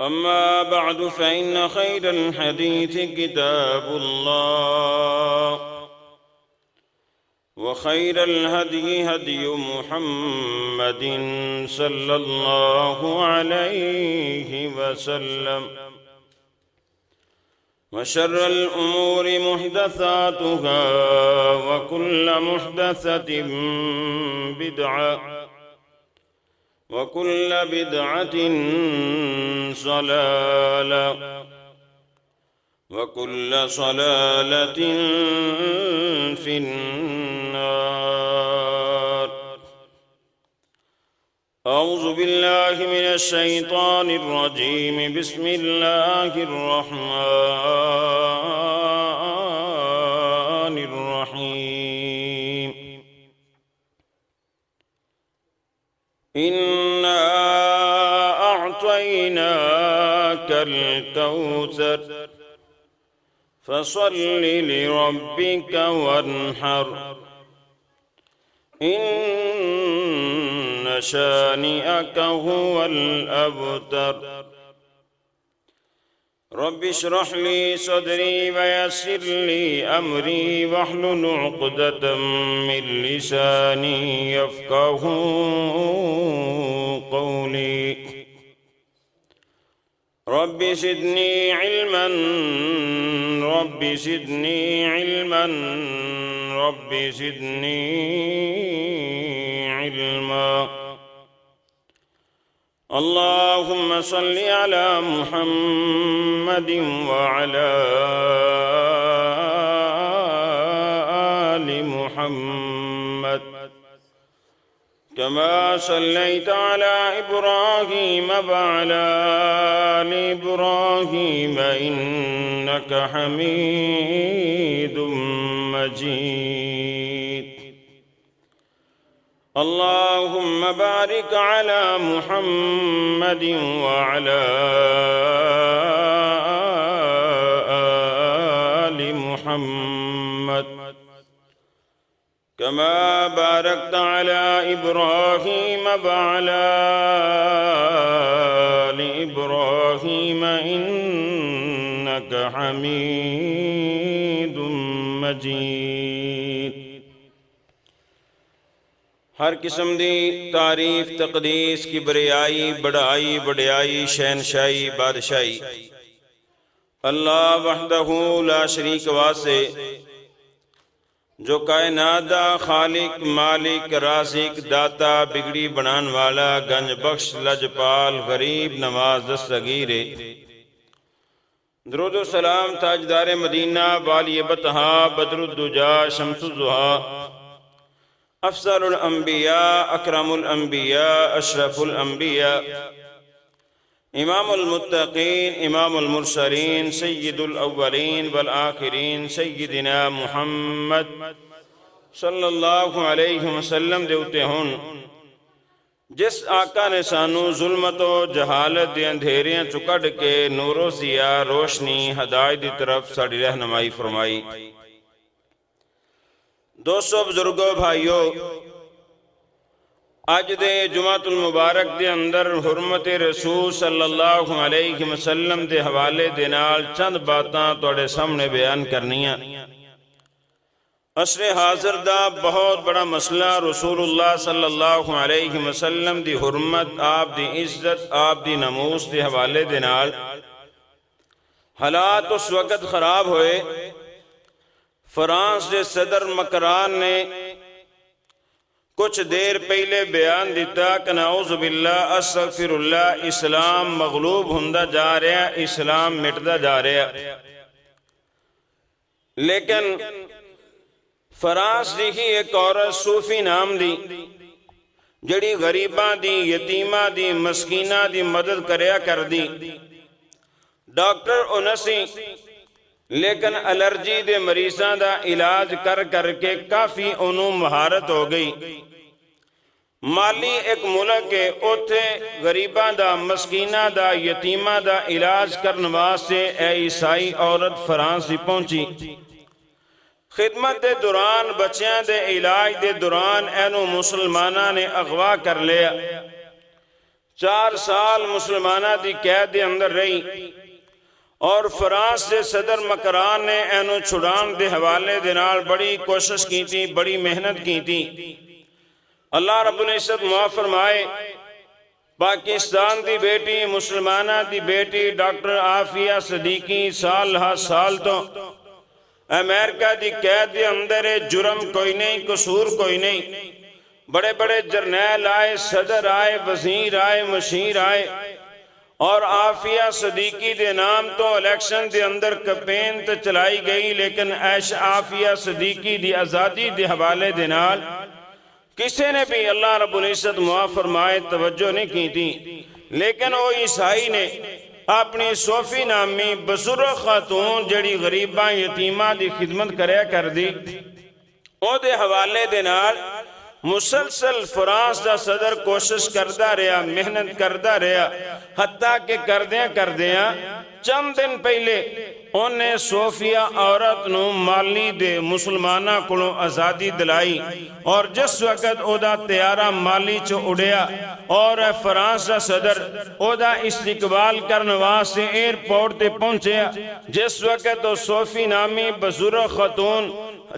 أما بعد فإن خير الحديث كتاب الله وخير الهدي هدي محمد صلى الله عليه وسلم وشر الأمور محدثاتها وكل محدثة بدعة وكل بدعة ضلالة وكل ضلالة في النار. أعوذ بالله من الشيطان الرجيم. بسم الله الرحمن الرحيم. إنا أعطيناك الكوثر فصل لربك وانحر إن شانئك هو الأبتر. رب اشرح لي صدري ويسر لي أمري واحلل عقدة من لساني يفقه قولي. رب زدني علما رب زدني علما رب زدني علما. اللهم صل على محمد وعلى آل محمد كما صليت على إبراهيم وعلى آل إبراهيم إنك حميد مجيد. اللهم بارك على محمد وعلى آل محمد كما باركت على إبراهيم وعلى آل إبراهيم إنك حميد مجيد. ہر قسم دی تعریف تقدیس کی بریائی بڑائی وڈیائی شہنشاہی بادشاہی اللہ وحدہ لا شریک واسے جو کائنات دا خالق مالک رازق داتا بگڑی بنان والا گنج بخش لجپال غریب نواز دستگیر. درود و سلام تاجدار مدینہ والی بطحا بدر الدجا شمس الضحا افضل الانبیاء اکرم الانبیاء اشرف الانبیاء امام المتقین امام المرسلین سید الاولین والآخرین سیدنا محمد صلی اللہ علیہ وسلم دے اتے ہون جس آقا نے سانو ظلمت و جہالت دے اندھیریاں چکڑ کے نور و ضیاء روشنی ہدایت دی طرف ساڑی رہنمائی فرمائی. دوستو بزرگو بھائیو، آج دے جمعۃ المبارک دے اندر حرمت رسول صلی اللہ علیہ وسلم دے حوالے دے نال چند باتاں توڑے سامنے بیان کرنیاں. عصر حاضر دا بہت بڑا مسئلہ رسول اللہ صلی اللہ علیہ وسلم دی حرمت، آپ دی عزت، آپ دی نموس دے حوالے دے نال حالات اس وقت خراب ہوئے. فرانس دے صدر مکران نے کچھ دیر پہلے بیان دیتا کہ نعوذ باللہ استغفر اللہ اسلام مغلوب ہندہ جا رہا، اسلام مٹدا جا رہا. لیکن فرانس دی ہی ایک عورت صوفی نام دی جڑی غریباں دی یتیماں دی مسکیناں دی مدد کریا کر دی. ڈاکٹر انسی لیکن الرجی دے مریضاں دا علاج کر کر کے کافی انہوں مہارت ہو گئی. مالی ایک ملک ہے اوتھے غریباں دا مسکیناں دا یتیماں دا علاج کرن واسطے اے عیسائی عورت فرانس دی پہنچی. خدمت دے دوران بچیاں دے علاج دے دوران اینو مسلمانہ نے اغوا کر لیا. 4 سال مسلمانہ دی قید دے اندر رہی اور فرانس دے صدر مکران نے اینو چھڑان دے حوالے دے نال بڑی کوشش کی تھی، بڑی محنت کی تھی۔ اللہ رب العزت معاف فرمائے، پاکستان دی بیٹی، مسلمانہ دی بیٹی ڈاکٹر عافیہ صدیقی سال ہا سال تو امریکہ دی قید دے اندر جرم کوئی نہیں، قصور کوئی نہیں۔ بڑے بڑے جرنیل آئے، صدر آئے، وزیر آئے، مشیر آئے، اور عافیہ صدیقی دے نام تو الیکشن دے اندر کمپین تے چلائی گئی، لیکن عافیہ صدیقی دی آزادی دے حوالے دے نال کسی نے بھی اللہ رب العزت معاف فرمائے توجہ نہیں کی تھی۔ لیکن وہ عیسائی نے اپنی صوفی نامی بزرگ خاتون جڑی غریباں یتیماں دی خدمت کریا کر دی، او دے حوالے دے نال مسلسل فرانس دا صدر کوشش کردہ رہا، محنت کردہ رہا، حتیٰ کہ کردیاں چند دن پہلے انہیں صوفیہ عورت نو مالی دے مسلمانہ کلوں آزادی دلائی، اور جس وقت او دا تیارہ مالی چو اڑیا اور فرانس دا صدر او دا استقبال کرنوا سے ایئرپورٹ تے پہنچیا، جس وقت او صوفی نامی بزرگ خاتون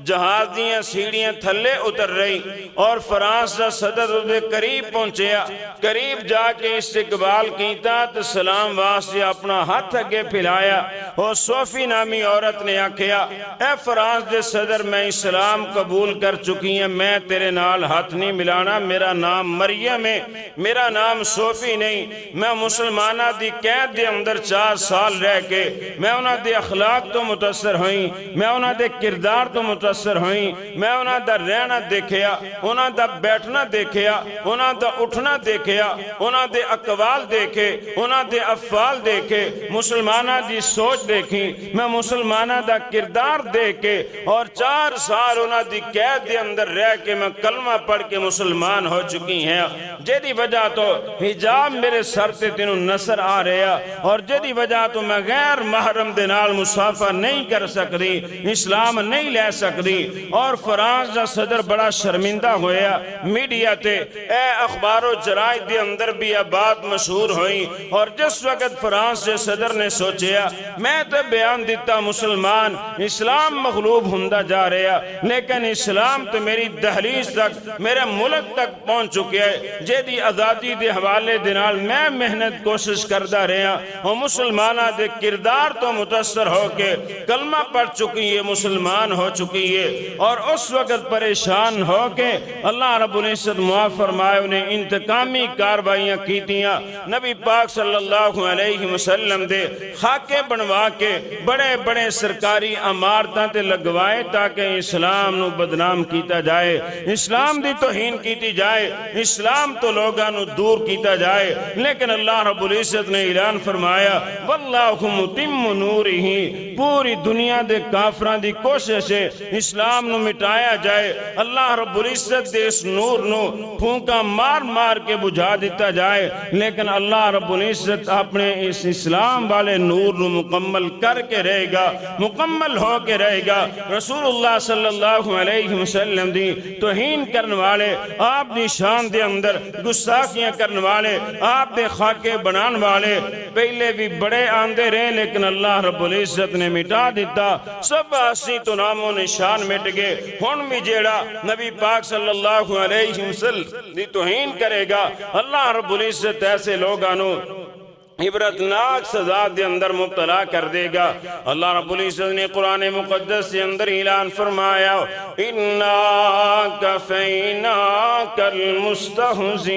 جہاز دیاں سیڑھیاں تھلے اتر رہی اور فرانس دا صدر دے قریب پہنچیا، قریب جا کے استقبال کیتا تو سلام واسطے اپنا ہاتھ اگے پھیلایا، اور صوفی نامی عورت نے آکھیا، اے فرانس دے صدر میں اسلام قبول کر چکی ہیں، میں تیرے نال ہاتھ نہیں ملانا، میرا نام مریم ہے، میرا نام صوفی نہیں، میں مسلمانہ دی قید دے اندر 4 سال رہ کے میں انہاں دے اخلاق تو متاثر ہوئی، میں انہاں دے کردار تو متاثر ہوئی، میں انہاں دا رہنا دیکھیا، انہاں دا بیٹھنا دیکھیا، انہاں دا اٹھنا دیکھیا، انہاں دے اقوال دیکھے، انہاں دے افعال دیکھے، مسلمانہ دی سوچ دیکھی، میں مسلمانہ دا کردار دیکھ کے، اور 4 سال انہاں دی قید دے اندر رہ کے میں کلمہ پڑھ کے مسلمان ہو چکی ہیں، جیدی وجہ تو حجاب میرے سر تے تینوں نظر آ رہا، اور جیدی وجہ تو میں غیر محرم دے نال مصافحہ نہیں کر سکتی، اسلام نہیں لے سکتی، اور فرانس دا صدر بڑا شرمندہ ہویا، میڈیا تے اے اخبار و جرائد دے اندر بھی یہ بات مشہور ہوئی، اور جس وقت فرانس دے صدر نے سوچیا میں تو بیان دیتا مسلمان اسلام مغلوب ہندہ جا رہا، لیکن اسلام تو میری دہلیز تک، میرے ملک تک پہنچ چکے ہیں، جیدی آزادی دے حوالے دنال میں محنت کوشش کردہ رہا، اور مسلمانہ دے کردار تو متاثر ہو کے کلمہ پڑھ چکی ہے، مسلمان ہو چکی ہے، اور اس وقت پریشان ہو کے اللہ رب العزت معاف فرمائے انہیں انتقامی کاروائیاں کیتیاں، نبی پاک صلی اللہ علیہ وسلم دے خاکے بنوا کے بڑے بڑے سرکاری عمارتاں تے لگوائے تاکہ اسلام نو بدنام کیتا جائے، اسلام دی توہین کیتی جائے، اسلام تو لوگاں نو دور کیتا جائے، لیکن اللہ رب العزت نے اعلان فرمایا واللہ متم نورہ، پوری دنیا دے کافران دی کوشش ہے اسلام نو مٹایا جائے، اللہ رب العزت دے اس نور نو پھونکا مار مار کے بجھا دیتا جائے، لیکن اللہ رب العزت اپنے اس اسلام والے نور نو مکمل کر کے رہے گا، مکمل ہو کے رہے گا۔ رسول اللہ صلی اللہ علیہ وسلم دی توہین کرنے والے، آپ دی شان دے اندر گستاخیاں کرنے والے، آپ دے خاکے بنان والے پہلے بھی بڑے آندے رہے، لیکن اللہ رب العزت نے مٹا دیتا، سب آسی تو نام و نشان مٹ گئے، ہن بھی جیڑا نبی پاک صلی اللہ علیہ وسلم دی توہین کرے گا، اللہ رب العزت ایسے لوگانوں عبرتناک سزا دے اندر مبتلا کر دے گا۔ اللہ رب العزت نے قرآن مقدس کے اندر اعلان فرمایا اِنَّا كَفَيْنَاكَ الْمُسْتَهْزِئِينَ،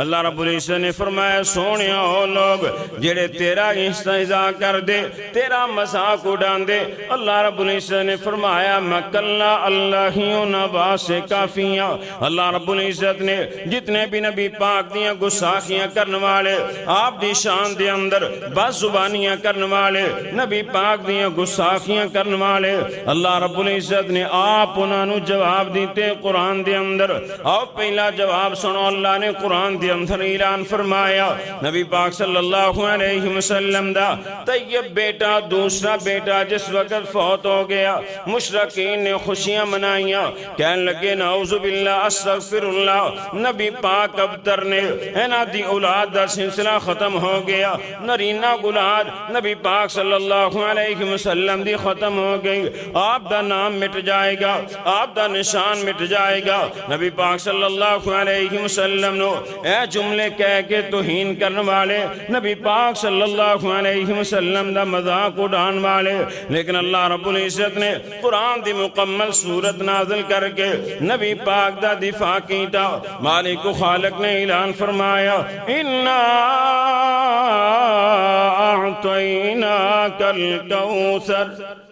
اللہ رب العزت نے فرمایا سونیا ہو لوگ جڑے تیرا استہزاء کر دے، تیرا مذاق اڑان دے، اللہ رب العزت نے فرمایا مکلّا اللہیوں نبا سے کافیاں۔ اللہ رب العزت نے جتنے بھی نبی پاک دیاں گساخیاں کرنے والے، آپ دی شان دے اندر بس زبانیاں کرنے والے، نبی پاک دیاں گساخیاں کرنے والے، اللہ رب العزت نے آپ انہوں جواب دیتے قرآن دے اندر۔ آؤ پہلا جواب سنو، اللہ نے قرآن قرآن دے اندر اعلان فرمایا نبی پاک صلی اللہ علیہ وسلم دا طیب بیٹا دوسرا بیٹا جس وقت فوت ہو گیا مشرکین نے خوشیاں منائیاں کہنے لگے نعوذ باللہ استغفر اللہ نبی پاک ابتر نے اینا دی اولاد دا سلسلہ ختم ہو گیا نرینہ اولاد نبی پاک صلی اللہ علیہ وسلم دی ختم ہو گئی آپ دا نام مٹ جائے گا آپ دا نشان مٹ جائے گا نبی پاک صلی اللہ علیہ وسلم نو اے جملے کہہ کے توہین کرنے والے نبی پاک صلی اللہ علیہ وسلم دا مذاق اڑان والے لیکن اللہ رب العزت نے قرآن دی مکمل صورت نازل کر کے نبی پاک دا دفاع کیتا مالک و خالق نے اعلان فرمایا اِنَّا أَعْطَيْنَاكَ الْكَوْثَرَ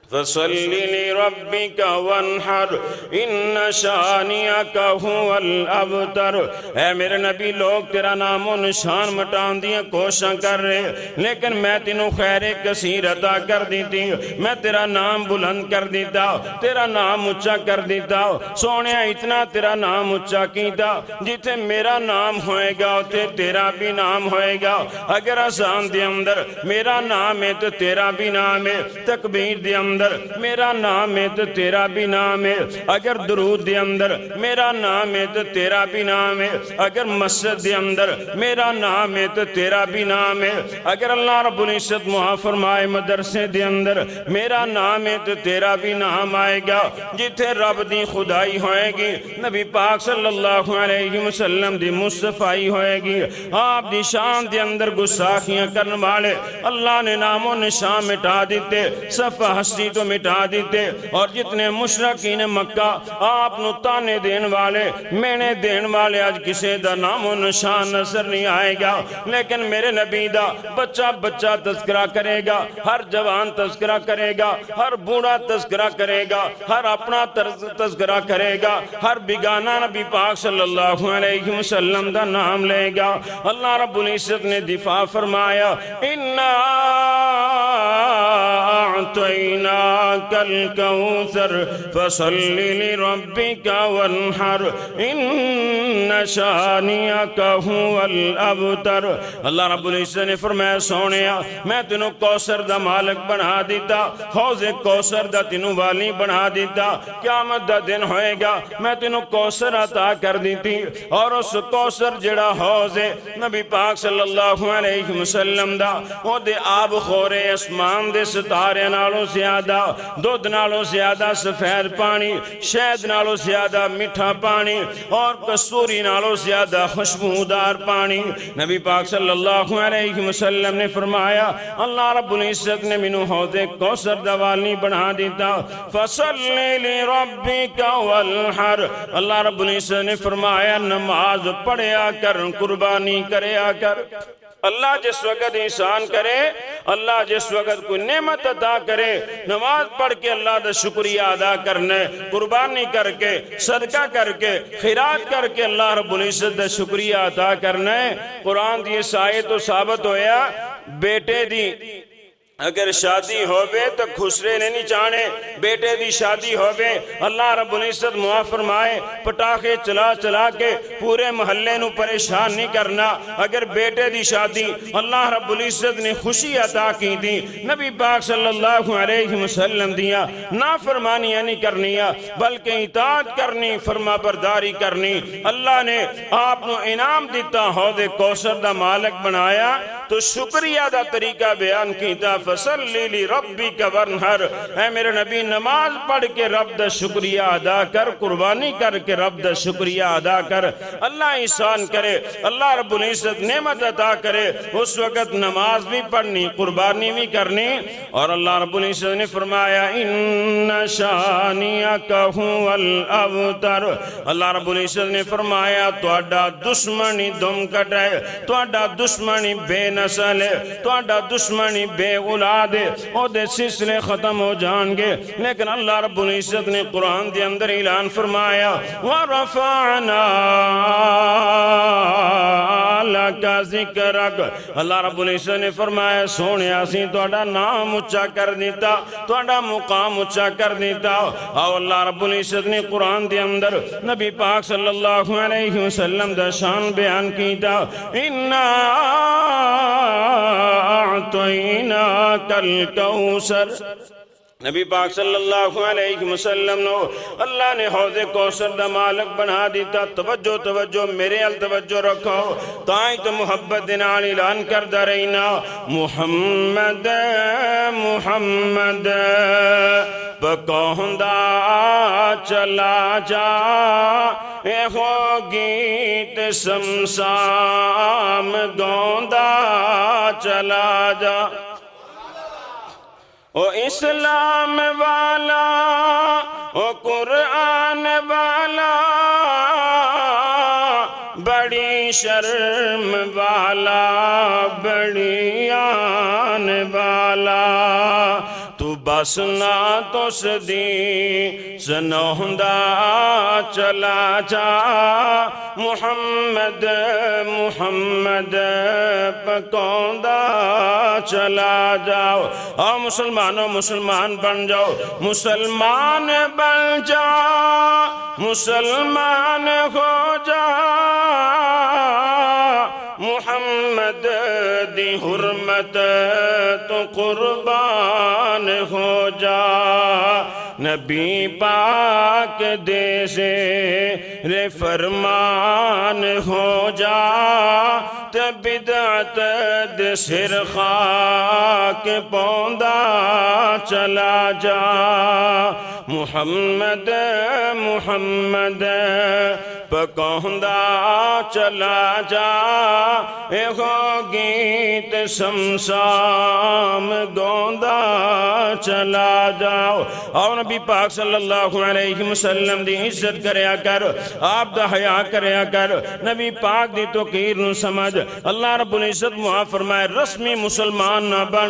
فَصَلِّ لِرَبِّكَ وَانْحَرْ إِنَّ شَانِئَكَ هُوَ الْأَبْتَرُ اے میرے نبی لوگ تیرا نام و نشان مٹان دیا کوشاں کر رہے لیکن میں تینوں خیر کثیر عطا کر دیتی میں تیرا نام بلند کر دیتا تیرا نام اچھا کر دیتا سونے اتنا تیرا نام اچھا کیتا جتے میرا نام ہوئے گا تے تیرا بھی نام ہوئے گا اگر آسان دے اندر میرا نام ہے تو تیرا بھی نام ہے تکبیر دے اندر میرا نام ہے تو تیرا بھی نام ہے اگر درود دے اندر میرا نام ہے تو تیرا بھی نام ہے اگر مسجد دے اندر میرا نام ہے تو تیرا بھی نام ہے اگر اللہ رب العزت معاف فرمائے مدرسے دے اندر میرا نام ہے تو تیرا بھی نام آئے گا جتھے رب دی خدائی ہوئے گی نبی پاک صلی اللہ علیہ وسلم دی مصطفائی ہوئے گی آپ دی شان دے اندر گساخیاں کرنے والے اللہ نے نام و نشان مٹا دیتے صفحہ ہستی تو مٹا دیتے اور جتنے مشرکین مکہ آپ نو تانے دین والے مینے دین والے آج کسے دا نام و نشان نظر نہیں آئے گا لیکن میرے نبی دا بچہ بچہ تذکرہ کرے گا ہر جوان تذکرہ کرے گا ہر بوڑھا تذکرہ کرے گا ہر اپنا تذکرہ کرے گا ہر بیگانہ نبی پاک صلی اللہ علیہ وسلم دا نام لے گا اللہ رب العزت نے دفاع فرمایا اِنَّا أعطيناك الكوثر فصل لربك وانحر إن شانئك هو الأبتر اللہ رب العزت نے فرمایا سونیا میں تینوں کوثر دا مالک بنا دیتا حوض کوثر دا تینوں والی بنا دیتا قیامت دا دن ہوئے گا میں تینوں کوثر عطا کر دیتی اور اس کوثر جڑا حوض ہے نبی پاک صلی اللہ علیہ وسلم دا وہ دے آب خورے اسمان دے ستارے نالوں زیادہ دودھ نالوں زیادہ سفید پانی شہد نالوں زیادہ میٹھا پانی اور کستوری نالوں زیادہ خوشبودار پانی نبی پاک صلی اللہ علیہ وسلم نے فرمایا اللہ رب العزت نے منو حوض کوثر دوالی بنا دیتا فصلی لربک والحر اللہ رب العزت نے فرمایا نماز پڑھیا کر قربانی کریا کر اللہ جس وقت احسان کرے اللہ جس وقت کوئی نعمت عطا کرے نماز پڑھ کے اللہ دا شکریہ ادا کرنے قربانی کر کے صدقہ کر کے خیرات کر کے اللہ رب العزت دا شکریہ ادا کرنے قرآن دی اس آیت تو ثابت ہویا بیٹے دی اگر شادی ہوئے تو خسرے نہیں چاہنے بیٹے دی شادی ہوئے اللہ رب العزت معاف فرمائے پٹاخے چلا چلا کے پورے محلے نو پریشان نہیں کرنا اگر بیٹے دی شادی اللہ رب العزت نے خوشی عطا کی دی نبی پاک صلی اللہ علیہ وسلم دیا نافرمانیاں نہیں کرنیا بلکہ اطاعت کرنی فرما برداری کرنی اللہ نے آپ نو انعام دیتا حوض کوثر دا مالک بنایا تو شکریہ دا طریقہ بیان کیتا فصلی لربک وانحر اے میرے نبی نماز پڑھ کے رب دا شکریہ ادا کر قربانی کر کے رب دا شکریہ ادا کر اللہ احسان کرے اللہ رب العزت نعمت عطا کرے اس وقت نماز بھی پڑھنی قربانی بھی کرنی اور اللہ رب العزت نے فرمایا ان شانئک هو الابتر اللہ رب العزت نے فرمایا تہاڈا دشمنی دم کٹے تہاڈا دشمنی بے نسل ہے تہاڈا دشمنی بے اولاد ہے او دے سلسلے ختم ہو جان گے لیکن اللہ رب العزت نے قرآن دے اندر اعلان فرمایا وَرَفَعْنَا کا ذکرک. اللہ رب العزت نے فرمایا سونے اسی تہاڈا نام اچا کر دیتا, تہاڈا مقام اچا کر دیتا. اور اللہ رب العزت نے قرآن دے اندر نبی پاک صلی اللہ علیہ وسلم دا شان بیان کیتا. اِنَّا أَعْطَيْنَاكَ الْكَوْثَرَ. نبی پاک صلی اللہ علیہ وسلم نو اللہ نے حوض کوثر دا مالک بنا دیتا. توجہ توجہ میرے ال توجہ رکھو, تائیں تو محبت نال اعلان کردہ رہینا محمد محمد پکوندہ چلا جا, اے ہو گیت سمسام گوندہ چلا جا. او اسلام والا او قرآن والا بڑی شرم والا بڑی آن والا, تو بس نہ تس دی سنوندہ چلا جا محمد محمد پکوندہ چلا جاؤ. اور مسلمانوں مسلمان بن جاؤ, مسلمان بن جا, مسلمان ہو جا, محمد دی حرمت تو قربان ہو جا. نبی پاک دے سے رے فرمان ہو جا, تے بدعت دے سر خاک پوندا چلا جا. محمد محمد پکوندہ چلا جا, اے ہو گیت سمسام گوندہ چلا جاؤ. اور نبی پاک صلی اللہ علیہ وسلم دی عزت کریا کر, آپ دا حیا کریا کر, نبی پاک دی توقیر نو سمجھ. اللہ رب العزت معاف فرمائے رسمی مسلمان نہ بن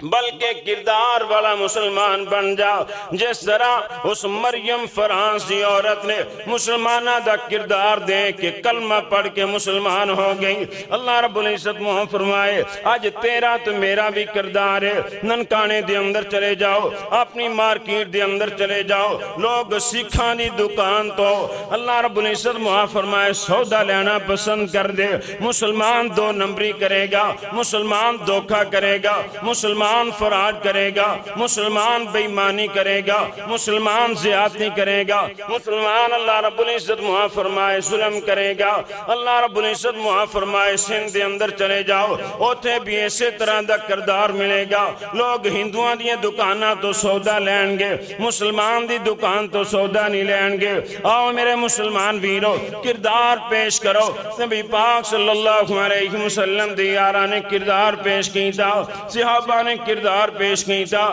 بلکہ کردار والا مسلمان بن جا. جس طرح اس مریم فرانسی عورت نے مسلمانہ دا کردار دے کے کلمہ پڑھ کے مسلمان ہو گئی. اللہ رب العزت محمد فرمائے آج تیرا تو میرا بھی کردار ہے. ننکانے دے اندر چلے جاؤ, اپنی مارکیٹ دے اندر چلے جاؤ, لوگ سکھاں دی دکان تو اللہ رب العزت محمد فرمائے سودا لینا پسند کر دے. مسلمان دو نمبری کرے گا, مسلمان دھوکہ کرے گا, مسلمان فراڈ کرے گا, مسلمان بے ایمانی کرے گا, مسلمان زیادتی کرے گا, مسلمان اللہ رب العزت معاف فرمائے ظلم کرے گا. اللہ رب العزت معاف فرمائے سندھ دے اندر چلے جاؤ, اوتھے بھی ایسے طرح دا کردار ملے گا. لوگ ہندوان دی دکانہ تو سودا لین گے, مسلمان دی دکان تو سودا نہیں لین گے. آؤ میرے مسلمان ویرو کردار پیش کرو. نبی پاک صلی اللہ علیہ وسلم دی یارہ نے کردار پیش کی تھا, صحابہ نے کردار پیش کی تھا.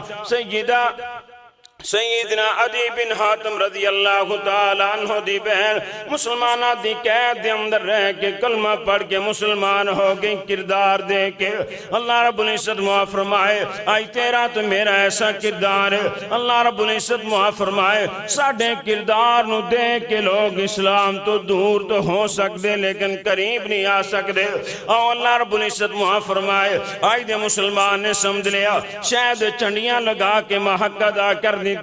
سیدنا عدی بن حاتم رضی اللہ تعالیٰ عنہ دی بہن مسلمانہ دی قید دے اندر رہ کے کلمہ پڑھ کے مسلمان ہو گئی کردار دے کے. اللہ رب العزت معاف فرمائے آئی تیرا تو میرا ایسا کردار ہے. اللہ رب العزت معاف فرمائے ساڑھے کردار نو دے کے لوگ اسلام تو دور تو ہو سکتے لیکن قریب نہیں آ سکتے. اور اللہ رب العزت معاف فرمائے آئی دے مسلمان نے سمجھ لیا شاید چنڈیاں لگا کے محق ادا کر دیتا,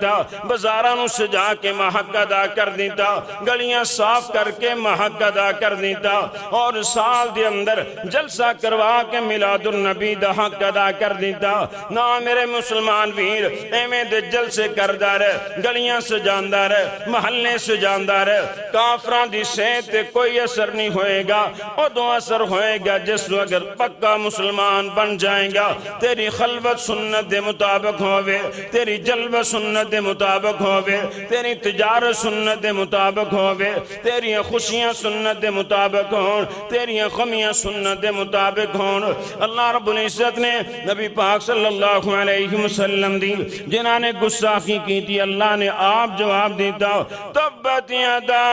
بزارہ نو سجا کے محق ادا کر دیتا, گلیاں صاف کر کے محق ادا کر دیتا, اور سال دے اندر جلسہ کروا کے میلاد النبی دا حق ادا کر دیتا. نا میرے مسلمان ویر ایمیں دے جلسے کردہ رہے, گلیاں سجاندہ رہے, محلے سجاندہ رہے. کافران دی سیتے کوئی اثر نہیں ہوئے گا, اور دو اثر ہوئے گا جس تو اگر پکا مسلمان بن جائیں گا. تیری خلوت سنت دے مطابق ہوئے, تیری جلوہ سنت دے مطابق ہوئے, تیری تجارت سنت دے مطابق ہوئے, تیری خوشیاں سنت دے مطابق ہون, تیری غمیاں سنت دے مطابق ہون. اللہ رب العزت نے نبی پاک صلی اللہ علیہ وسلم دی جنہاں نے گستاخی کی تھی اللہ نے آپ جواب دیتا تبت یدا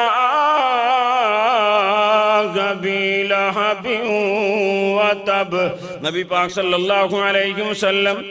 ابی لہب و تب. نبی پاک صلی اللہ علیہ وسلم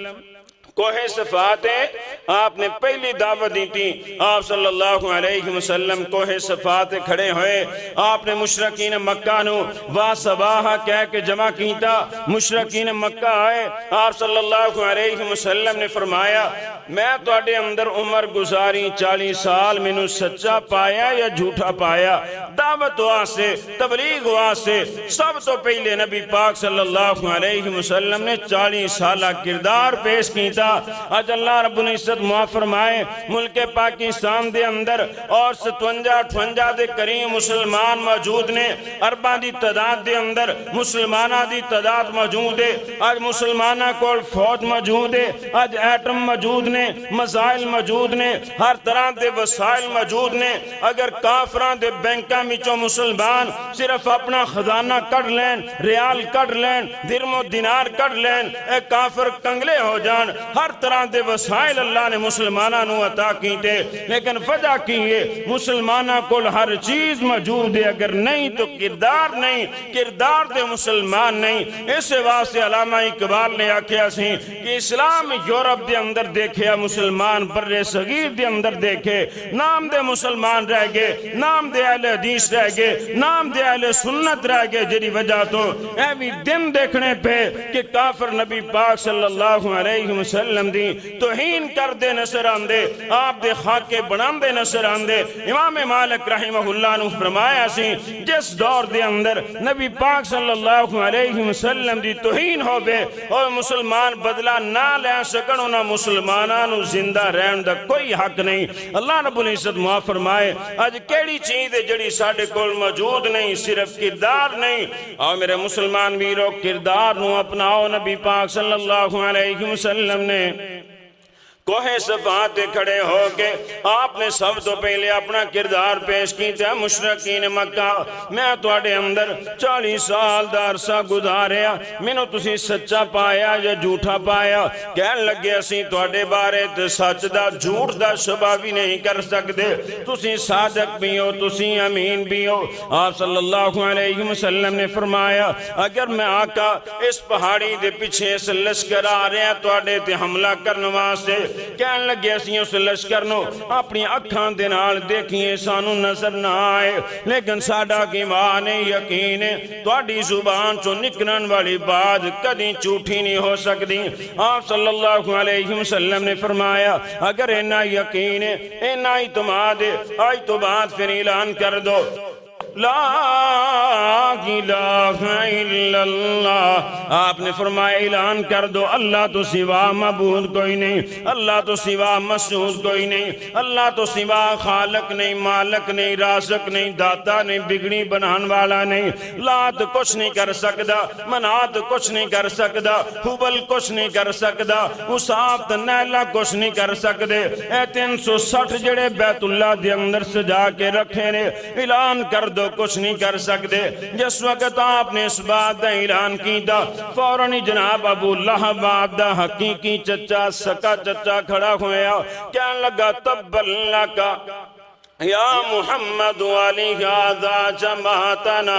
کوہ صفات ہے، آپ نے پہلی دعوت دی تھی، آپ صلی اللہ علیہ وسلم کوہ صفات کھڑے ہوئے، آپ نے مشرکین مکہ نو وا صباحہ کہہ کے جمع کیتا، مشرکین مکہ آئے، آپ صلی اللہ علیہ وسلم نے فرمایا میں توڑے اندر عمر گزاری 40 سال میں نو سچا پایا یا جھوٹا پایا؟ دعوت واسے تبلیغ واسے سب تو پہلے نبی پاک صلی اللہ علیہ وسلم نے 40 سالہ کردار پیش کیتا۔ آج اللہ رب العزت معاف فرمائے ملک پاکستان دے اندر اور 57-58 دے کریم مسلمان موجود نے، ارباں دی تعداد دے اندر مسلمانہ دی تعداد موجود ہے، آج مسلمانہ کو فوج موجود ہے، آج ایٹم موجود نے، مسائل موجود نے، ہر طرح دے وسائل موجود نے۔ اگر کافران دے بینکاں وچوں مسلمان صرف اپنا خزانہ کڑ لین، ریال کڑ لین، درم و دینار کڑ لین، اے کافر کنگلے ہو جان۔ ہر طرح دے وسائل اللہ نے مسلمانہ نو عطا کیتے، لیکن وجہ کیے مسلمانہ کو ہر چیز موجود ہے، اگر نہیں تو کردار نہیں، کردار دے مسلمان نہیں۔ اس واسطے علامہ اقبال نے آکھیا سی کہ اسلام یورپ دے اندر دیکھیا، مسلمان بر صغیر دے اندر دیکھے، نام دے مسلمان رہ گئے، نام دے اہل حدیث رہ گئے، نام دے اہل سنت رہ گئے، جری وجہ تو ایوی دن دیکھنے پہ کہ کافر نبی پاک صلی اللہ علیہ وسلم دی توہین کر دے نظر آندے، آپ دے خاکے بنام دے نظر آندے۔ امام مالک رحمہ اللہ نے فرمایا سی جس دور دے اندر نبی پاک صلی اللہ علیہ وسلم دی توہین ہو بے اور مسلمان بدلہ نہ لے سکن، انہاں مسلمانانو زندہ رہن دا کوئی حق نہیں۔ اللہ رب العزت معاف فرمائے آج کیڑی چیز ہے جڑی ساڑھے کول موجود نہیں، صرف کردار نہیں۔ اور میرے مسلمان ویرو کردار نو اپناؤ، نبی پاک صلی اللہ علیہ وسلم نے کوہ صفات کھڑے ہو کے آپ نے سب تو پہلے اپنا کردار پیش کی تھا۔ مشرکین مکہ میں توڑے اندر 40 سال دا عرصہ گزاریا، مینوں تسی سچا پایا یا جھوٹا پایا؟ کہن لگے اسی توڑے بارے سچ دا جھوٹ دا شبہ بھی نہیں کر سکتے، تسی صادق بھی ہو، تسی امین بھی ہو۔ آپ صلی اللہ علیہ وسلم نے فرمایا اگر میں آقا اس پہاڑی دے پیچھے اس لشکر آ رہے ہیں توڑے تے حملہ کرنوا سے، کہن لگے اسی اس لشکر نو اپنی اکھاں دے نال دیکھئے سانو نظر نہ آئے، لیکن ساڈا کی مان یقین تواڈی زبان چو نکلن والی بات کدی جھوٹی نہیں ہو سکتی۔ آپ صلی اللہ علیہ وسلم نے فرمایا اگر اینا یقین اینا اعتماد آج تو بعد پھر اعلان کر دو لا الہ الا اللہ۔ آپ نے فرمایا اعلان کر دو اللہ تو سوا معبود کوئی نہیں، اللہ تو سوا مسعود کوئی نہیں، اللہ تو سوا خالق نہیں، مالک نہیں، رازق نہیں، داتا نہیں، بگڑی بنان والا نہیں۔ لات کچھ نہیں کر سکدا، منات کچھ نہیں کر سکدا، حبل کچھ نہیں کر سکدا، اسافت نیلہ کچھ نہیں کر سکدے۔ اے 360 جڑے بیت اللہ دے اندر سجا کے رکھے نے، اعلان کر دو کچھ نہیں کر سکتے۔ جس وقت آپ نے اس بات دا اعلان کیتا فوراً جناب ابو لہب آپ دا حقیقی چچا سکا چچا کھڑا ہویا، کہنے لگا تبّن لکا یا محمد والی هذا جماعتنا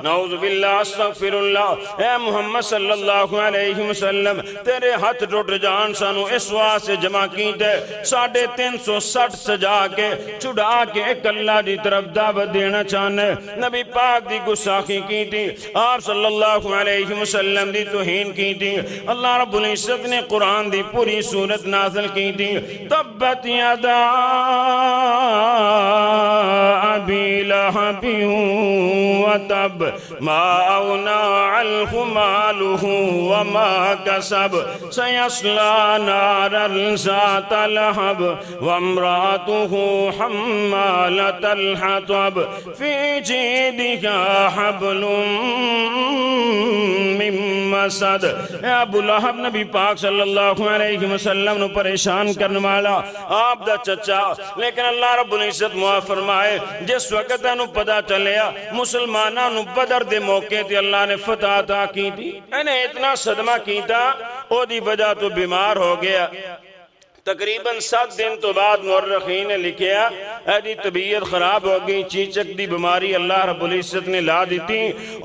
نعوذ باللہ استغفر اللہ۔ اے محمد صلی اللہ علیہ وسلم تیرے ہاتھ ٹوٹ جان سانو اس واسطے جمع کیتے 360 سجا کے چھڑا کے ایک اللہ دی طرف دعوت دینا چاہنے۔ نبی پاک دی گستاخی کی تھی، آپ صلی اللہ علیہ وسلم دی توہین کی تھی۔ اللہ رب العزت نے قرآن دی پوری سورت نازل کی تھی تبت یدا ابی لہب وتب ما اغنی عنہ مالہ وما کسب سیصلی نارا ذات لہب وامرأتہ حمالۃ الحطب فی جیدہا حبل من مسد۔ اے ابو لہب نبی پاک صلی اللہ علیہ وسلم نو پریشان کرنے والا آپ دا چچا، لیکن اللہ رب العزت معاف فرمائے جس وقت انہوں پتا چلیا مسلمانہ نو بدر دے موقع تے اللہ نے فتح عطا کی تھی، انہیں اتنا صدمہ کی تھا او دی وجہ تو بیمار ہو گیا۔ تقریباً 7 دن تو بعد مورخین نے لکھیا ایدی طبیعت خراب ہو گئی، چیچک دی بیماری اللہ رب العزت نے لا دیتی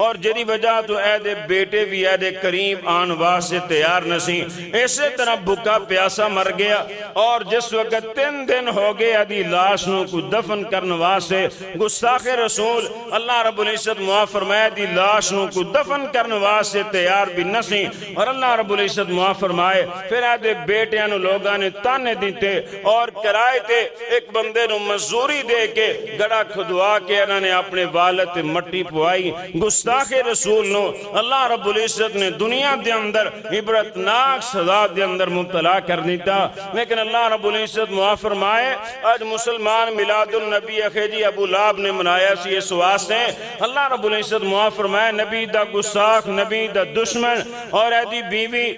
اور جدی وجہ تو ایدے بیٹے بھی ایدے قریب آن واسے تیار نسی، اسی طرح بھوکا پیاسا مر گیا اور جس وقت 3 دن ہو گئے ایدی لاشنوں کو دفن کرنے واسے گستاخ رسول اللہ رب العزت معاف فرمایا دی لاشنوں کو دفن کرنے واسے تیار بھی نسی اور اللہ رب العزت معاف فرمائے پھر ایدے بیٹیاں لوگاں نے تانے دیتے اور کرائے تے ایک بندے نو مزوری دے کے گڑا کھدوا کے انہوں نے اپنے والد مٹی پوائی۔ گستاخ رسول نو اللہ رب العزت نے دنیا دے اندر عبرتناک سزا دے اندر مبتلا کر دیتا، لیکن اللہ رب العزت معاف فرمائے آج مسلمان میلاد النبی اخیجی ابو لہب نے منایا سی اس واسطے اللہ رب العزت معاف فرمائے نبی دا گستاخ، نبی دا دشمن اور ایدی بیوی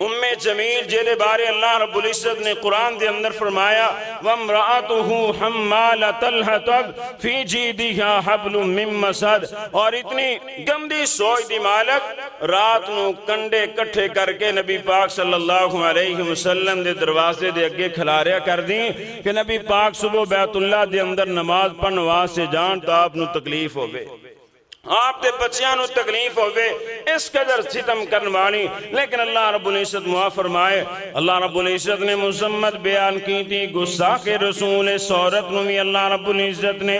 ام جمیل جیدے بارے اللہ رب العزت نے قرآن دے اندر فرمایا وَامْرَأَتُهُ حَمَّالَةَ الْحَطَبِ فِي جِيدِهَا حَبْلٌ مِّن مَّسَدٍ، اور اتنی گندی سوچ دی مالک رات نو کنڈے کٹھے کر کے نبی پاک صلی اللہ علیہ وسلم دے دروازے دے اگے کھلاریا کر دی کہ نبی پاک صبح بیت اللہ دے اندر نماز پڑھنے سے جان تو آپ نو تکلیف ہوئے، آپ دے بچیاں نو تکلیف ہوئے، اس قدر ستم کرنوانی، لیکن اللہ رب العزت معاف فرمائے اللہ رب العزت نے مذمت بیان کی تھی گستاخ رسول سورت نو بھی اللہ رب العزت نے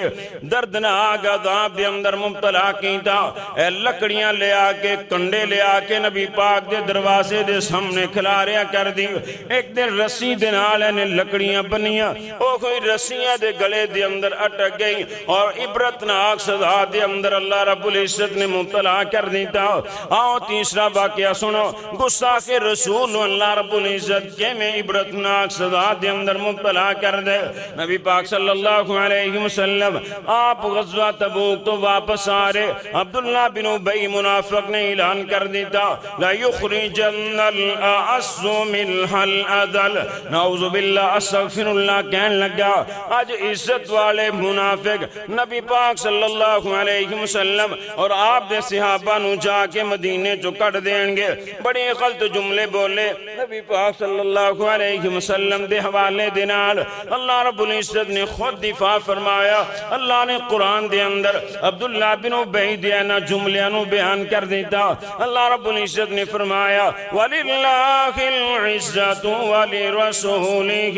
دردناک عذاب دے اندر مبتلا کی تھا، اے لکڑیاں لے آکے کنڈے لے آکے نبی پاک دے دروازے دے سامنے کھلاریا کر دی، ایک دن رسی دے نالے نے لکڑیاں بنیاں او کوئی رسیاں دے گلے دے اندر اٹک گئی اور عبرتناک سزا دے اندر اللہ رب العزت نے مبتلا کر دیتا۔ آؤ تیسرا واقعہ سنو، گستاخ رسول اللہ رب العزت کے میں عبرتناک سزا دے اندر مبتلا کر دے۔ نبی پاک صلی اللہ علیہ وسلم آپ غزوہ تبوک تو واپس آ رہے، عبداللہ بن ابی منافق نے اعلان کر دیتا لا یخرجن الاعز منها الاذل، نعوذ باللہ استغفر اللہ کہنے لگا آج عزت والے منافق نبی پاک صلی اللہ علیہ وسلم اور آپ دے صحابہ نو جا کے مدینے جو کٹ دیں گے، بڑی غلط جملے بولے نبی پاک صلی اللہ علیہ وسلم دے حوالے دینال اللہ رب العزت نے خود دفاع فرمایا، اللہ نے قرآن دے اندر عبداللہ بن ابی دینا جملیاں نو بیان کر دیتا، اللہ رب العزت نے فرمایا وَلِلَّهِ الْعِزَّةُ وَلِرَسُولِهِ،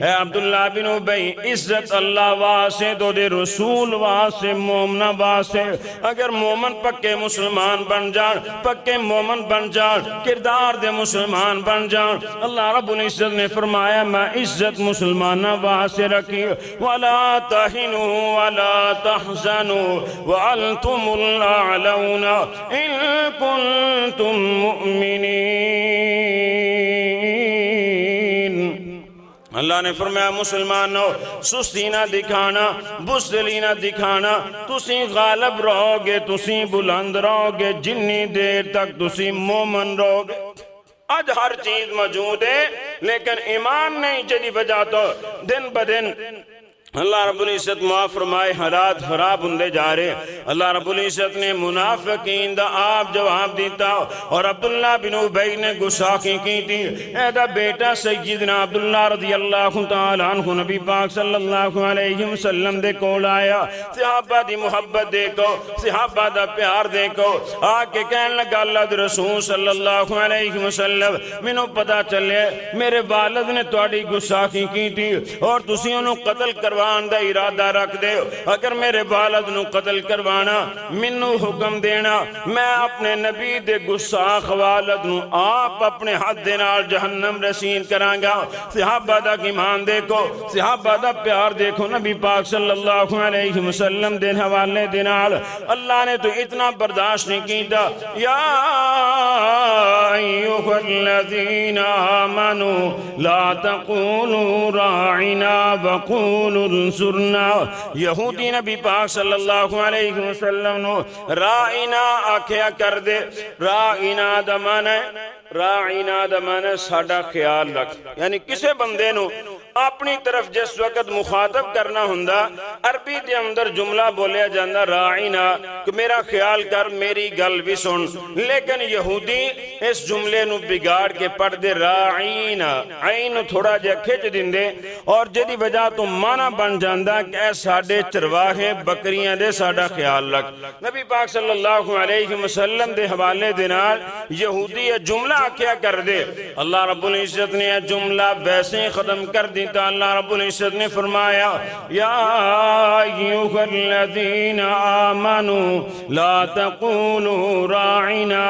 اے عبداللہ بن ابی عزت اللہ واسے دو دے رسول واسے مومنہ واسے، اگر مومن پکے مسلمان بن جان، پکے مومن بن جان، کردار دے مسلمان بن جان، اللہ رب العزت نے فرمایا میں عزت مسلمانہ واسے رکھی وَلَا تَحِنُوا وَلَا تَحْزَنُوا وَأَنْتُمُ الْأَعْلَوْنَ إِن كُنتُم مُؤْمِنِينَ۔ اللہ نے فرمایا مسلمانوں سستی نہ دکھانا، بزدلی نہ دکھانا، تسی غالب رہو گے، تسی بلند رہو گے جنی دیر تک تسی مومن رہو گے۔ آج ہر چیز موجود ہے لیکن ایمان نہیں، جدی وجہ تو دن بدن اللہ رب العزت معاف فرمائے حالات خراب ہندے جا رہے، اللہ رب العزت نے منافقین دا آپ جواب دیتا اور عبداللہ بن ابی نے گستاخی کی تھی، ایدہ بیٹا سیدنا عبداللہ رضی اللہ تعالیٰ عنہ نبی پاک صلی اللہ علیہ وسلم دے کول آیا، صحابہ دی محبت دیکھو، صحابہ دا پیار دیکھو، آکے کہنے لگا اللہ دے رسول صلی اللہ علیہ وسلم منو پتا چلے میرے والد نے تواڈی گستاخی کی تھی اور تسی انہوں قتل کروا دا ارادہ رکھ دے، اگر میرے والد نو قتل کروانا منو حکم دینا، میں اپنے نبی دے گستاخ والد نو آپ اپنے حد دینال جہنم رسین کرانگا۔ صحابہ دا ایمان دیکھو، صحابہ دا پیار دیکھو، نبی پاک صلی اللہ علیہ وسلم دے حوالے دینال اللہ نے تو اتنا برداشت نہیں کیتا، یا ایوہ الذین آمنوا لا تقولوا راعنا وقولوا انصرنا، یہودی نبی پاک صلی اللہ علیہ وسلم نو رائنا آکھیا کر دے، رائنا دمانے ساڑا خیال رکھ، یعنی کسے بندے نو اپنی طرف جس وقت مخاطب کرنا ہوندا عربی دے اندر جملہ بولیا جاندہ راعینا کہ میرا خیال کر میری گل بھی سن، لیکن یہودی اس جملے نو بگاڑ کے پڑھ دے راعینا، عین تھوڑا جا کھچ دیندے اور جدی وجہ تو معنی بن جاندہ کہ اے ساڑے چرواہے بکریاں دے ساڑا خیال رکھ۔ نبی پاک صلی اللہ علیہ وسلم دے حوالے دینار یہودی یہ جملہ کیا کر دے، اللہ رب العزت نے یہ جملہ ویسے ہی ختم کر دیتا۔ اللہ رب العزت نے فرمایا یا ایوہ الذین آمنوا لا تقولوا راعنا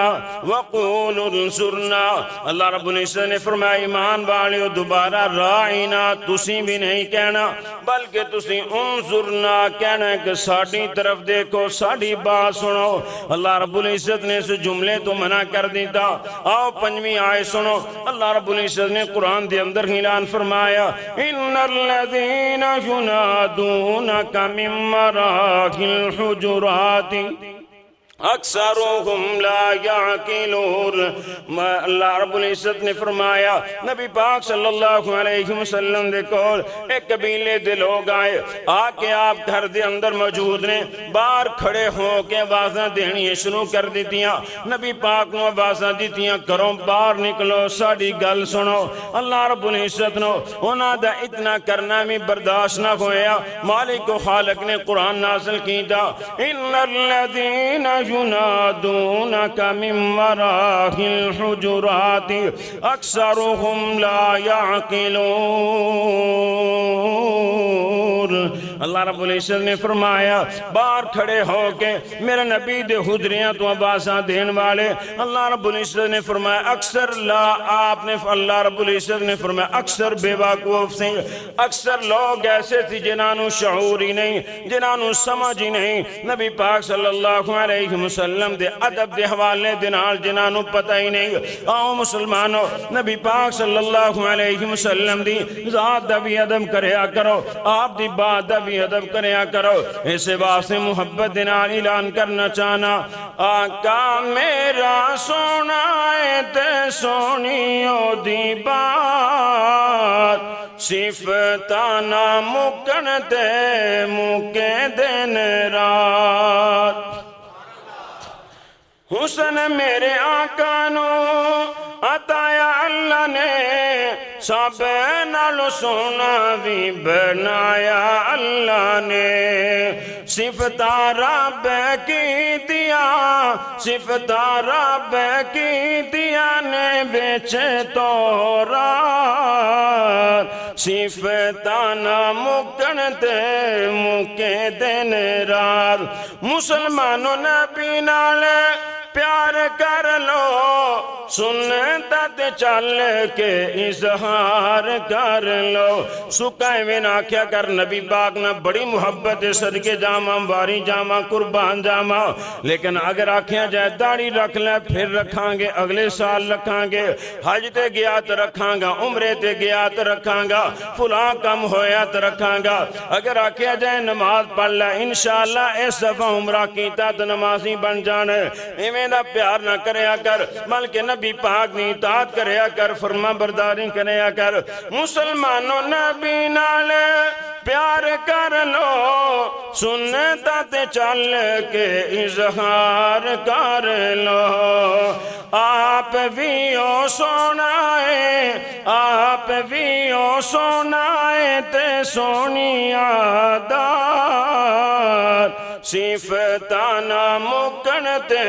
وقولوا انصرنا۔ اللہ رب العزت نے فرمایا ایمان والیو دوبارہ راعنا تسی بھی نہیں کہنا بلکہ تسی انصرنا کہنا ہے کہ ساڑھی طرف دیکھو ساڑھی بات سنو۔ اللہ رب العزت نے اس جملے تو منع کر دیتا۔ آؤ پنجویں آئے سنو، اللہ رب العزت نے قرآن دے اندر اعلان فرمایا ان الذین ینادونک من وراء الحجرات اکثرهم لا یعقلون۔ اللہ رب العزت نے فرمایا نبی پاک صلی اللہ علیہ وسلم دے کول ایک قبیلے دے لوگ آئے، آکے آپ گھر دے اندر موجود نے، باہر کھڑے ہو کے آوازاں دینی شروع کر دیتیاں۔ نبی پاک نو آوازاں دیتیاں کرو باہر نکلو ساڑی گل سنو۔ اللہ رب العزت نو انہاں دا اتنا کرنا میں برداشت نہ ہویا، مالک و خالق نے قرآن نازل کیتا ان الذین ینادونک من وراء الحجرات اکثرهم لا یعقلون۔ اللہ رب العزت نے فرمایا باہر کھڑے ہو کے میرے نبی دے حجریاں تو آوازاں دین والے، اللہ رب العزت نے فرمایا اکثر اللہ رب العزت نے فرمایا اکثر بے وقوف سے، اکثر لوگ ایسے تھی جنہوں شعور ہی نہیں، جنہوں سمجھ ہی نہیں۔ نبی پاک صلی اللہ علیہ وسلم دے ادب دے حوالے دنال جنہوں پتہ ہی نہیں۔ آؤ مسلمانوں نبی پاک صلی اللہ علیہ وسلم دی ذات دا بھی ادب کریا کرو، آپ دی بات دا بھی ادب کریا کرو۔ اس واسطے محبت دنال اعلان کرنا چاہنا آقا میرا سونا ہے تے سونی او دی بات، صفتانا مکن تے مکے دن رات۔ حسن میرے آقا نو عطایا اللہ نے، سب نالو سونا بھی بنایا اللہ نے۔ صفتہ رب کی دیا، صفتہ رب کی دیا نے بیچے تورات، صفتانا مکن تے مکے دن رات۔ مسلمانوں نبی نالے پیار کر لو، سنتا تے چل کے اظہار کر لو۔ سکائے میں نہ کیا کر نبی پاک نہ بڑی محبت صدقے جاما واری جاما قربان جاما، لیکن اگر آکھیاں جائے داڑھی رکھ لیں پھر رکھاں گے اگلے سال رکھاں گے، حج تے گیا تو رکھاں گا، عمرے تے گیا تو رکھاں گا، فلاں کم ہویا تو رکھاں گا۔ اگر آکھیاں جائے نماز پڑھ لیں انشاءاللہ اس دفعہ عمرہ کیتا تو نمازی بن جانے، دا پیار نہ کریا کر بلکہ نبی پاک نے اطاعت کریا کر، فرما برداری کریا کر۔ مسلمانوں نبی نالے پیار کر لو، سنتا تے چل کے اظہار کر لو۔ آپ بھی او سونا ہے، آپ بھی او سونا ہے تے سونی عادات، صفتانا مکن تے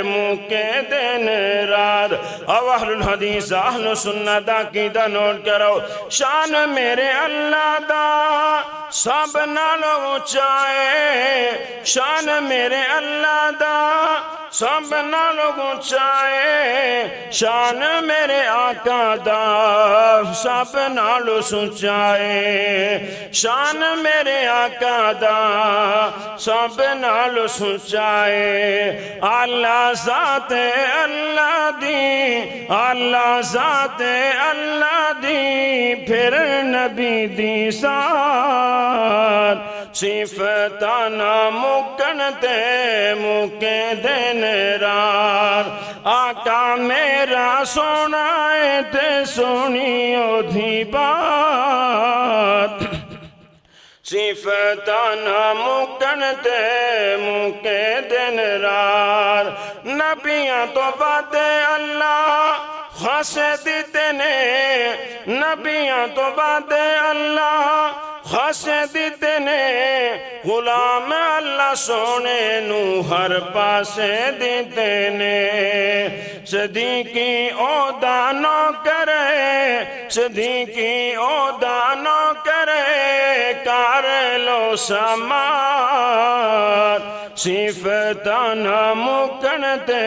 مکے دن رات۔ او اہل الحدیث اہل سنت عقیدہ نوٹ کرو، شان میرے اللہ دا سب نالو اونچائے، شان میرے اللہ دا سب نالو اونچائے، شان میرے آقا دا سب نالو سچائے، شان میرے آقا دا سب نالو سچائے۔ اللہ ذات اللہ دی، اللہ ذات اللہ دی، پھر نبی دی سات، صفتاں نہ مکن تے مکے دن رات آقا میرا سونا ہے تے سونی اودھی بات صفتاں نہ مکن تے مکے دن رات نبیاں تو بعد اللہ خاصے دیتے نے نبیاں تو بعد اللہ خاصے دیتے نے غلام اللہ سونے نو ہر پاسے دیتے نے صدیقی عہدہ نو کرے صدیقی عہدہ نو کرے کار لو سمار صفتاں نہ مکن تے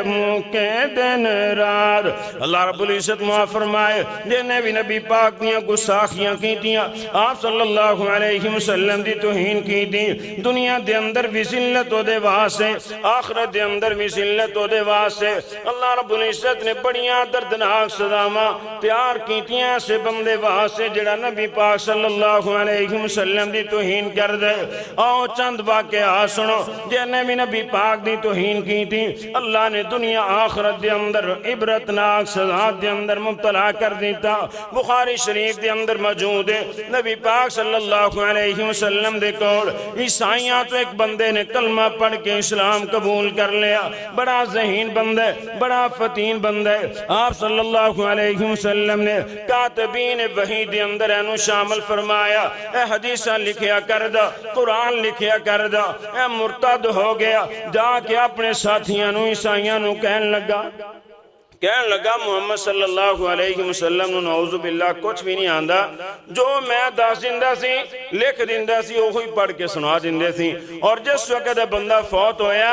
مکے دن رات اللہ رب العزت معاف فرمائے جنہیں بھی نبی پاک دیاں گستاخیاں کی دیاں آپ صلی اللہ علیہ وسلم دی توہین کی دی دنیا دے اندر بھی ذلت و دے واسے آخرت دے اندر بھی ذلت و دے واسے اللہ رب العزت نے بڑیاں دردناک سزاواں تیار کی دیاں سے بندے واسے جڑا نبی پاک صلی اللہ علیہ وسلم دی توہین کر دے آؤ چند واقعات سنو جنہیں بھی نبی پاک دی توہین کی تھی اللہ نے دنیا آخرت دے اندر عبرتناک سزا دے اندر مبتلا کر دیتا بخاری شریف دے اندر موجود ہے نبی پاک صلی اللہ علیہ وسلم دے کول عیسائیاں تو ایک بندے نے کلمہ پڑھ کے اسلام قبول کر لیا بڑا ذہین بندہ بڑا فتین بندہ آپ صلی اللہ علیہ وسلم نے کاتبین وحی دے اندر اینو شامل فرمایا اے حدیثہ لکھیا کردہ قرآن لکھیا کردہ اے مرتد ہو گیا جا کے اپنے ساتھیاں نو عیسائیاں نو کہن لگا محمد صلی اللہ علیہ وسلم نعوذ باللہ کچھ بھی نہیں آندہ جو میں دس دیندہ سی لکھ دیندہ سی وہی پڑھ کے سنا دیندے سی اور جس وقت بندہ فوت ہویا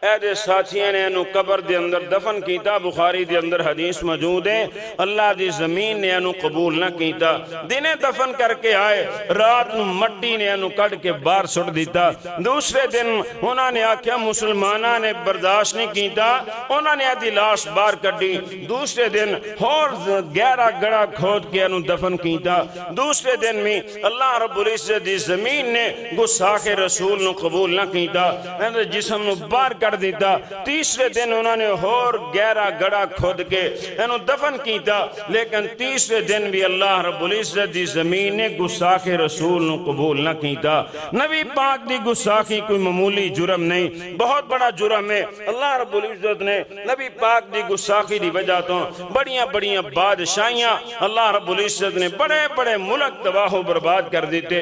اے دے ساتھیاں نے انو قبر دے اندر دفن کیتا بخاری دے اندر حدیث موجود ہے اللہ دی زمین نے انو قبول نہ کیتا دنے دفن کر کے آئے رات نو مٹی نے انو کٹ کے بار سٹ دیتا دوسرے دن انہوں نے آکھیا مسلمانہ نے برداشت نہیں کیتا انہوں نے آدھی لاش بار کٹی دوسرے دن اور گہرا گڑا کھود کے انو دفن کیتا دوسرے دن میں اللہ رب العزت دی زمین نے گستاخ رسول نو قبول نہ کیتا جسم نو بار کر دیتا تیسرے دن انہوں نے اور گہرا گڑا کھود کے انہوں دفن کیتا لیکن تیسرے دن بھی اللہ رب العزت دی زمین نے گستاخ رسول نو قبول نہ کیتا نبی پاک دی گستاخی کوئی معمولی جرم نہیں بہت بڑا جرم ہے اللہ رب العزت نے نبی پاک دی گستاخی دی وجہ تو بڑیاں بڑیاں بادشاہیاں اللہ رب العزت نے بڑے بڑے ملک تباہ و برباد کر دیتے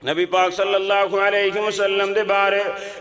نبی پاک صلی اللہ علیہ وسلم دے بارے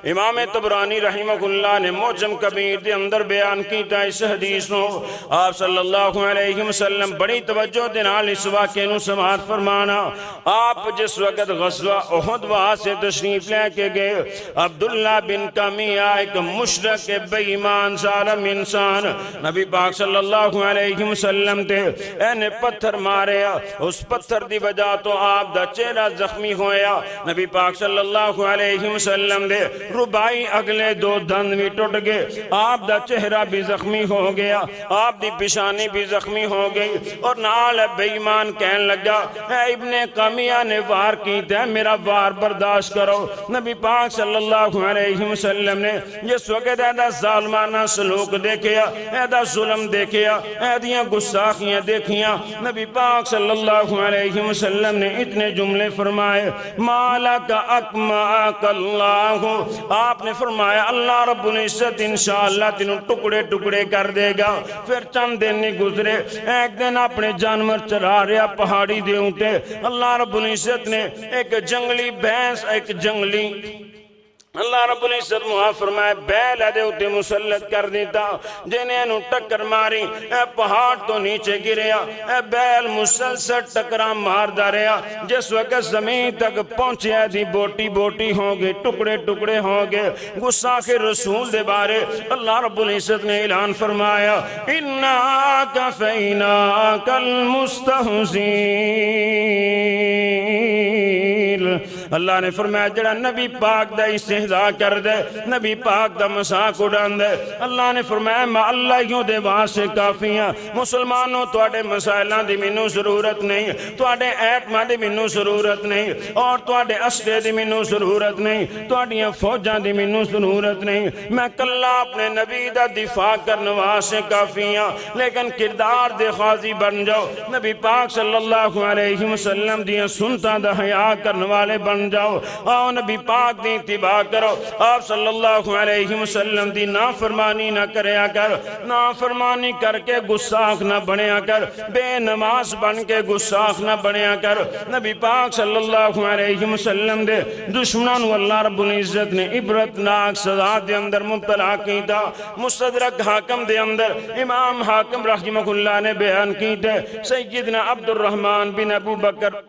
امام طبرانی رحمہ اللہ نے معجم کبیر دے اندر بیان کیتا اس حدیث نو آپ صلی اللہ علیہ وسلم بڑی توجہ دے نال اس واقعے نو سماعت فرمانا آپ جس وقت غزوہ احد وہاں سے تشریف لے کے گئے عبداللہ بن کمیہ ایک مشرک بے ایمان ظالم انسان نبی پاک صلی اللہ علیہ وسلم تے اینے پتھر مارے اس پتھر دی وجہ تو آپ دا چہرہ زخمی ہویا نبی پاک صلی اللہ علیہ وسلم دے ربائی اگلے دو دند بھی ٹوٹ گئے آپ دا چہرہ بھی زخمی ہو گیا آپ دی پیشانی بھی زخمی ہو گئی اور نال بے ایمان کہن لگا اے ابن قمیہ نے وار کیتا ہے میرا وار برداشت کرو نبی پاک صلی اللہ علیہ وسلم نے جس وقت ایدہ ظالمانہ سلوک دیکھیا ایدہ ظلم دیکھیا ایدیاں گستاخیاں دیکھیا نبی پاک صلی اللہ علیہ وسلم نے اتنے جملے فرمائے مالک اکماک اللہ آپ نے فرمایا اللہ رب العزت انشاءاللہ تینوں ٹکڑے ٹکڑے کر دے گا پھر چند دن نہیں گزرے ایک دن اپنے جانور چلا رہا پہاڑی دے اونٹے اللہ رب العزت نے ایک جنگلی بھینس ایک جنگلی اللہ رب العزت معاف فرمائے بیل دے اتے مسلط کر دیتا جنہیں انہوں ٹکر ماری اے پہاڑ تو نیچے گریا اے بیل مسلسل ٹکرا مار دا رہا جس وقت زمین تک پہنچے دی بوٹی بوٹی ہوں گے ٹکڑے ٹکڑے ہوں گے گستاخ رسول دے بارے اللہ رب العزت نے اعلان فرمایا اِنَّا كَفَيْنَاكَ الْمُسْتَهْزِينَ اللہ نے فرمایا جڑا نبی پاک دا استہزاء کر دے، نبی پاک دا مذاق اڑان دے، اللہ نے فرمایا میں اللہ یوں دے واسطے کافی ہاں۔ مسلمانوں تواڈے مسائلاں دی مینوں ضرورت نہیں، تواڈے ایٹماں دی مینوں ضرورت نہیں، اور تواڈے اسلحے دی مینوں ضرورت نہیں، تواڈیاں فوجاں دی مینوں ضرورت نہیں، میں کلا اپنے نبی دا دفاع کرنے واسطے کافی ہاں۔ لیکن کردار دے غازی بن جاؤ، نبی پاک صلی اللہ علیہ وسلم دیاں سنتاں دا حیا کرنے والے بن جاؤ، آؤ نبی پاک دی اتباع کرو، آپ صلی اللہ علیہ وسلم دی نافرمانی نہ کریا کر، نافرمانی کر کے گستاخ نہ بنیا کر، بے نماز بن کے گستاخ نہ بنیا کر۔ نبی پاک صلی اللہ علیہ وسلم دے دشمنان واللہ رب العزت نے عبرتناک سزا دے اندر مبتلا کی تھا۔ مستدرک حاکم دے اندر امام حاکم رحمہ اللہ نے بیان کی تھے، سیدنا عبد الرحمن بن ابو بکر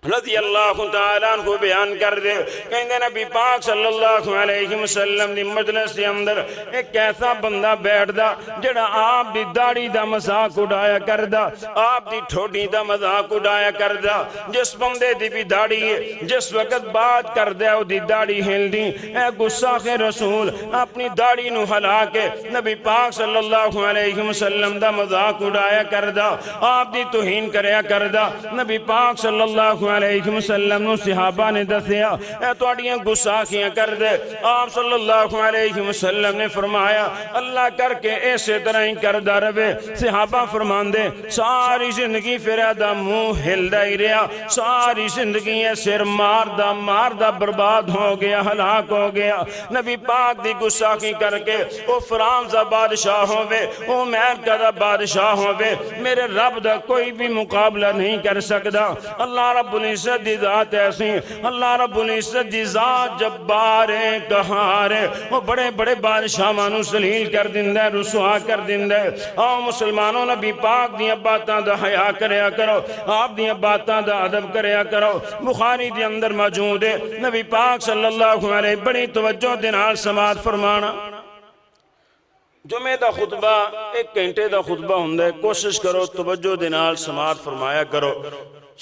رضی اللہ تعالیٰ عنہ بیان کر دے، کہیں نبی پاک صلی اللہ علیہ وسلم دی مجلس دے اندر ایک ایسا بندہ بیٹھ دا جڑا آپ دی داڑھی دا مذاق اڑایا کر دا، آپ دی ٹھوڑی دا مذاق اڑایا کر دا۔ جس بندے دی بھی داڑھی ہے، جس وقت بات کر دے او دی داڑھی ہل دی، اے گستاخ رسول اپنی داڑھی نو ہلا کے نبی پاک صلی اللہ علیہ وسلم دا مذاق اڑایا کر دا، آپ دی توہین کریا کر دا۔ نبی پاک صلی اللہ علیہ وسلم نو صحابہ نے دسیا اے تواڈیاں گستاخیاں کر دے، آپ صلی اللہ علیہ وسلم نے فرمایا اللہ کر کے ایسے طرح ہی کردہ رہے۔ صحابہ فرمان دے ساری زندگی پھر دا منہ ہلدا ہی رہا، ساری زندگی سر ماردہ برباد ہو گیا، ہلاک ہو گیا۔ نبی پاک دی گستاخی کر کے او فرانس دا بادشاہ ہوئے، او امریکہ دا بادشاہ ہوئے، میرے رب دا کوئی بھی مقابلہ نہیں کر سکتا۔ اللہ رب العزت دی ذات ایسی، اللہ رب العزت دی ذات جبار ہے، قہار ہے، وہ بڑے بڑے بادشاہاں ذلیل کر دیندے، رسوا کر دیندے۔ آؤ مسلمانوں نبی پاک دیاں باتاں دا حیا کریا کرو، آپ دیاں باتاں دا ادب کریا کرو۔ بخاری دی اندر موجود ہے، نبی پاک صلی اللہ علیہ بڑی توجہ دے نال سماعت فرمانا۔ جمعہ دا خطبہ 1 گھنٹے دا خطبہ ہوندا ہے، کوشش کرو توجہ دے نال سماعت فرمایا کرو۔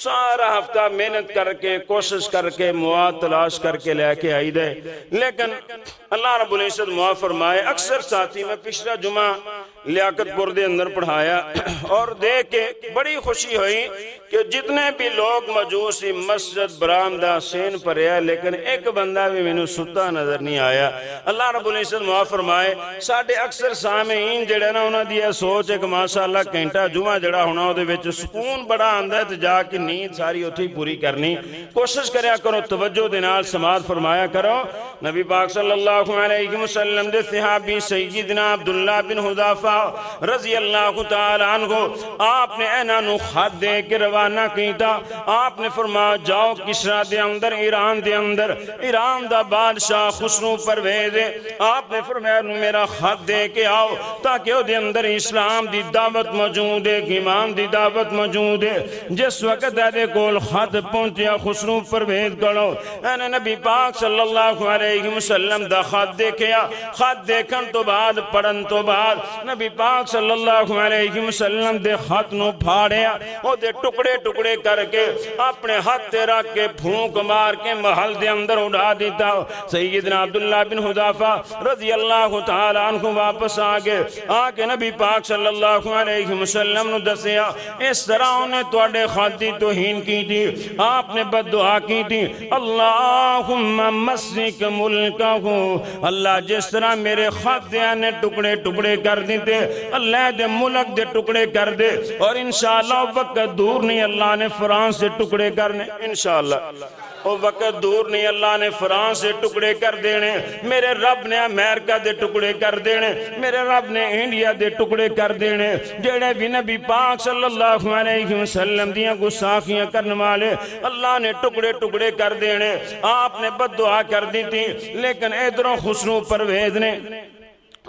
سارا ہفتہ محنت کر کے کوشش کر کے مواد تلاش کر کے لے کے آئی دے، لیکن اللہ رب العزت معاف فرمائے اکثر ساتھی میں پچھلا جمعہ لیاقت پور دے اندر پڑھایا اور دیکھ کے بڑی خوشی ہوئی کہ جتنے بھی لوگ موجود مسجد برآمدہ سین پر ہے، لیکن ایک بندہ بھی میں نے ستا نظر نہیں آیا۔ اللہ رب العزت معاف فرمائے ساڑھے اکثر سامعین جڑے نا انہاں دی سوچ ہے کہ ماشاءاللہ گھنٹہ جمعہ جڑا ہونا دے وچ سکون بڑا آندا ہے تے جا کے نیند ساری اتھی پوری کرنی۔ کوشش کریا کرو توجہ دے نال سماعت فرمایا کرو۔ نبی پاک صلی اللہ علیہ وسلم دے صحابی سیدنا عبداللہ بن حذافہ رضی اللہ تعالیٰ عنہ آپ نے اینا نو خط دے کے روانہ کیتا۔ آپ نے فرمایا جاؤ کسرا دے اندر ایران دا بادشاہ خسرو پرویز ہے، آپ نے فرمایا میرا خط دے کے آؤ تاکہ او دے اندر اسلام دی دعوت موجود ہے، ایمان دی دعوت موجود ہے۔ جس وقت دے کول خط پہنچیا خسرو پرویز کرو، اینا نبی پاک صلی اللہ علیہ وسلم دا خط دیکھیا، خط دیکھن تو بعد پڑھن تو بعد نبی پاک صلی اللہ علیہ وسلم دے خط نو پھاڑیا، او دے ٹکڑے ٹکڑے کر کے اپنے ہاتھ تے رکھ کے پھونک مار کے محل دے اندر اڑا دیتا۔ سیدنا عبداللہ بن حذافہ رضی اللہ تعالیٰ عنہ واپس آگے نبی پاک صلی اللہ علیہ وسلم نو دسیا اس طرح انہیں توڑے خط دی توہین کی تھی، آپ نے بد دعا کی تھی اللہم مسک ملکہو، اللہ جس طرح میرے خط دیانے ٹکڑے ٹکڑے کر دیتے اللہ دے ملک دے ٹکڑے کر دے، اور انشاءاللہ وقت دور نہیں اللہ نے فرانس سے ٹکڑے کرنے، انشاءاللہ وہ وقت دور نہیں اللہ نے فرانس سے ٹکڑے کر دینے، میرے رب نے امریکہ دے ٹکڑے کر دینے، میرے رب نے انڈیا دے ٹکڑے کر دینے، جڑے بھی نبی پاک صلی اللہ علیہ وسلم دیاں گستاخیاں کرنے والے اللہ نے ٹکڑے ٹکڑے کر دینے۔ آپ نے بد دعا کر دی تھی، لیکن ادھروں خسرو پرویز نے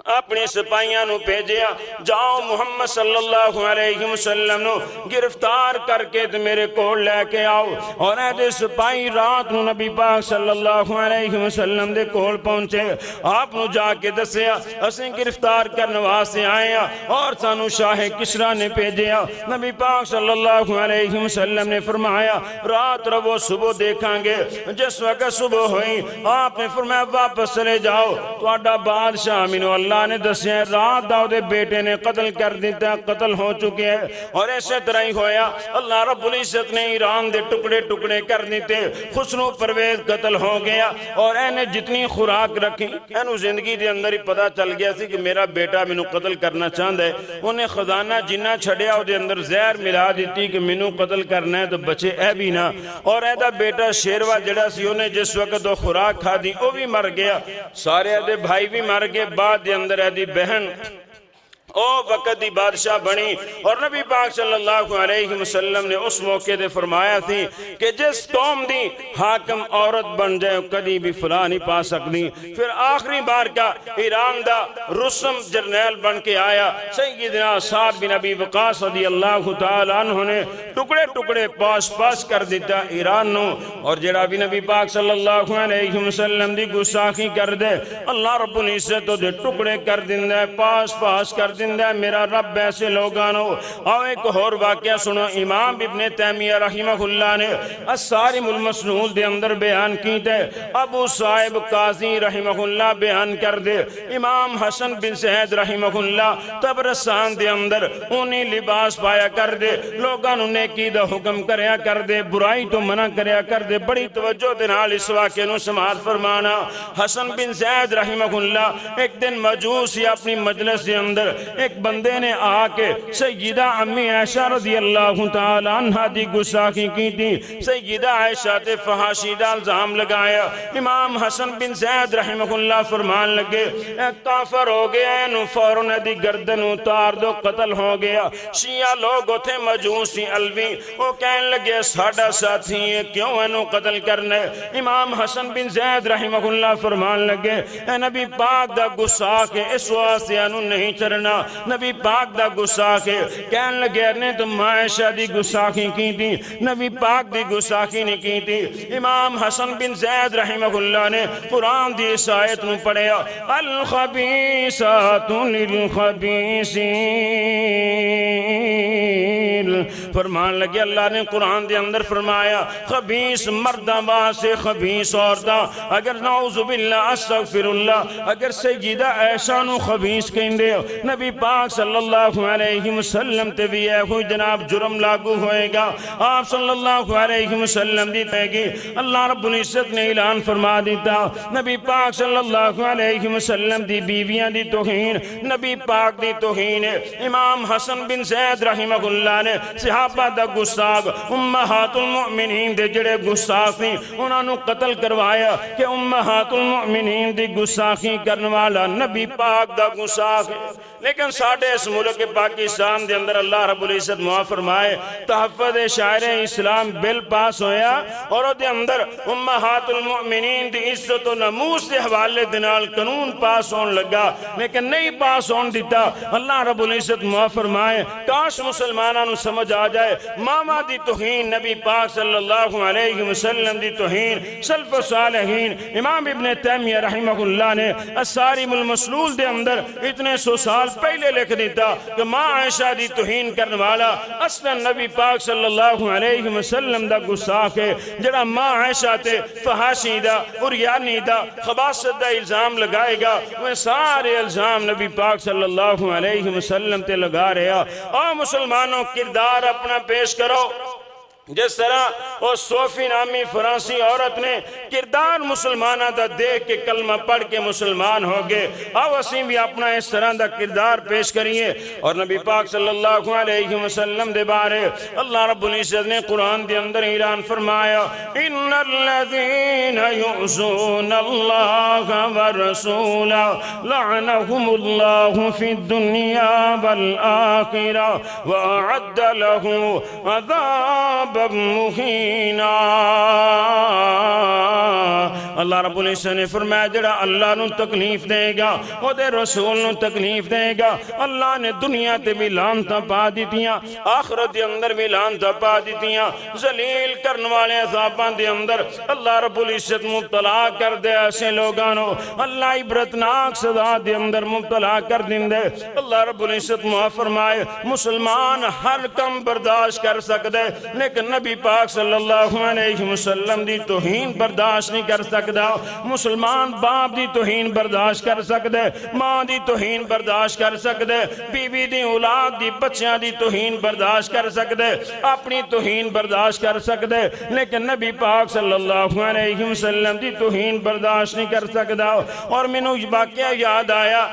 اپنے سپاہیاں نو بھیجیا، جاؤ محمد صلی اللہ علیہ وسلم نو گرفتار کر کے تے میرے کول لے کے آؤ۔ اور اے سپاہی رات نو نبی پاک صلی اللہ علیہ وسلم دے کول پہنچے، آپ نو جا کے دسیا اسیں گرفتار کرنے واسطے آئے ہیں اور سانو شاہ کسریٰ نے بھیجیا۔ نبی پاک صلی اللہ علیہ وسلم نے فرمایا رات رہو صبح دیکھاں گے۔ جس وقت صبح ہوئی آپ نے فرمایا واپس چلے جاؤ، تہاڈا بادشاہ مینوں اللہ نے دسیا رات دا دے بیٹے نے قتل کر دیتا، قتل ہو چکے ہیں۔ اور ایسے طرح ہی ہویا، اللہ رب العزت نے ایران دے ٹکڑے ٹکڑے کر دیتے، خسرو پرویز قتل ہو گیا۔ اور اینے جتنی خوراک رکھی اینو زندگی دے اندر ہی پتہ چل گیا سی کہ میرا بیٹا مینوں قتل کرنا چاہتا ہے، انہیں خزانہ جنہ چھڑیا او دے اندر زہر ملا دیتی کہ مینوں قتل کرنا ہے تو بچے اے بھی نہ۔ اور اے دا بیٹا شیروا جڑا سی انہیں جس وقت وہ خوراک کھا دی وہ بھی مر گیا، سارے دے بھائی بھی مر گئے، بعد دے اندر دی بہن او وقت دی بادشاہ بنی۔ اور نبی پاک صلی اللہ علیہ وسلم نے اس موقع دے فرمایا تھی کہ جس قوم دی حاکم عورت بن جائے کدی بھی فلاں نہیں پا سکتی۔ پھر آخری بار کا ایران دا رسم جرنیل بن کے آیا سیدنا سعد بن ابی وقاص رضی اللہ تعالیٰ عنہ نے ٹکڑے ٹکڑے پاس پاس کر دیتا ایران نو۔ اور جڑا بھی نبی پاک صلی اللہ علیہ وسلم دی گستاخی کر دے اللہ رب العزت دے ٹکڑے کر دیندہ ہے، پاس پاس کر دیندہ ہے۔ میرا رب ایسے لوگانو۔ اور ایک اور واقعہ سنو، امام ابن تیمیہ رحمہ اللہ نے الصارم المسلول دے اندر بیان کی تے ابو صاحب قاضی رحمہ اللہ بیان کر دے، امام حسن بن سعید رحمہ اللہ تبرستان دے اندر انہی لباس پایا کر دے، لوگانو نیکی دا حکم کریا کر دے، برائی تو منع کریا کر دے۔ بڑی توجہ دے نال اس واقعے نو سماعت فرمانا۔ حسن بن سعید رحمہ اللہ ایک دن مجوسی اپنی مجلس دے اندر ایک بندے نے آ کے سیدہ امی عائشہ رضی اللہ تعالیٰ عنہ دی گستاخی کی تھی، سیدہ عائشہ تے فحاشی دا الزام لگایا۔ امام حسن بن زید رحمہ اللہ فرمان لگے اے کافر ہو گیا، اینو فوراً دی گردن اتار دو، قتل ہو گیا۔ شیعہ لوگ تھے مجوسی الوی، وہ کہنے لگے ساڈا ساتھی ہے کیوں اینو قتل کرنے۔ امام حسن بن زید رحمہ اللہ فرمان لگے اے نبی پاک دا گستاخ اس واسطے اینو نہیں چرنا، نبی پاک دا گستاخی کہنے لگے نے تم عائشہ دی گستاخی کی تھی، نبی پاک دی گستاخی نہیں کی تھی۔ امام حسن بن زید رحمہ اللہ نے قرآن دی اس آیت نو پڑھیا الخبیثات للخبیثین، فرمان لگے اللہ نے قرآن دے اندر فرمایا خبیث مردہ واسے خبیث عورتاں، اگر نعوذ باللہ استغفر اللہ اگر سیدہ عائشہ نو خبیث کہیں دے نبی پاک صلی اللہ علیہ وسلم تے بھی اے ہوئی جناب جرم لاگو ہوئے گا۔ آپ صلی اللہ علیہ وسلم دی تے گی اللہ رب العزت نے اعلان فرما دیتا نبی پاک صلی اللہ علیہ وسلم دی بیویاں دی توہین، نبی پاک دی توہین۔ امام حسن بن زید رحمہ اللہ نے صحابہ دا گستاخ امہات المؤمنین دے جڑے گستاخ تھی انہاں نو قتل کروایا کہ امہات المؤمنین دی گستاخی کرنے والا نبی پاک دا گستاخ ہے۔ لیکن ساڑھے اس ملک پاکستان دے اندر اللہ رب العزت معاف فرمائے تحفظ شاعر اسلام بل پاس ہویا اور دے اندر امہات المؤمنین دی عزت و نموس دے حوالے دنال قانون پاس ہون لگا، لیکن نہیں پاس ہون دیتا۔ اللہ رب العزت معاف فرمائے کاش مسلمانوں نو سمجھ آ جائے ماما دی توہین، نبی پاک صلی اللہ علیہ وسلم دی توہین، سلف صالحین۔ امام ابن تیمیہ رحمہ اللہ نے الصارم المسلول دے اندر اتنے سو سال پہلے لکھ دیتا کہ ماں عائشہ دی توہین کرنے والا اصلا نبی پاک صلی اللہ علیہ وسلم دا گستاخ ہے، جڑا ماں عائشہ تے فحاشی دا عریانی دا خباثت دا الزام لگائے گا، وہ سارے الزام نبی پاک صلی اللہ علیہ وسلم تے لگا رہا۔ اور مسلمانوں کردار اپنا پیش کرو جس طرح وہ صوفی نامی فرانسی عورت نے کردار مسلمانہ دا دیکھ کے کلمہ پڑھ کے مسلمان ہو گئے، اب اسیں بھی اپنا اس طرح دا کردار پیش کریے۔ اور نبی پاک صلی اللہ علیہ وسلم دے بارے اللہ رب العزت نے قرآن دے اندر اعلان فرمایا ان الذین یعصون اللہ ورسولہ لعنہم اللہ فی الدنیا والآخرہ وأعد لهم عذاب عذابا مہینا۔ اللہ رب العزت نے فرمایا جڑا اللہ نو تکلیف دے گا او دے رسول نو تکلیف دے گا، اللہ نے دنیا تے بھی لعنتاں پا دیتیاں، آخرت دے اندر بھی لعنتاں پا دیتیاں، ذلیل کرن والے عذاباں دے اندر اللہ رب العزت مبتلا کر دے ایسے لوگانو، اللہ عبرتناک سزا دے اندر مبتلا کر دیں دے۔ اللہ رب العزت معاف فرمائے مسلمان ہر کم برداشت کر سکتے لیکن نبی پاک صلی اللہ علیہ وسلم دی توہین برداشت نہیں کر سکتا۔ مسلمان باپ دی توہین برداشت کر سکتے، ماں دی توہین برداشت کر سکتے، بیوی دی اولاد دی بچیاں دی توہین برداشت کر سکتے، اپنی توہین برداشت کر سکتے لیکن نبی پاک صلی اللہ علیہ وسلم دی توہین برداشت نہیں کر سکتا۔ اور مینوں واقعہ یاد آیا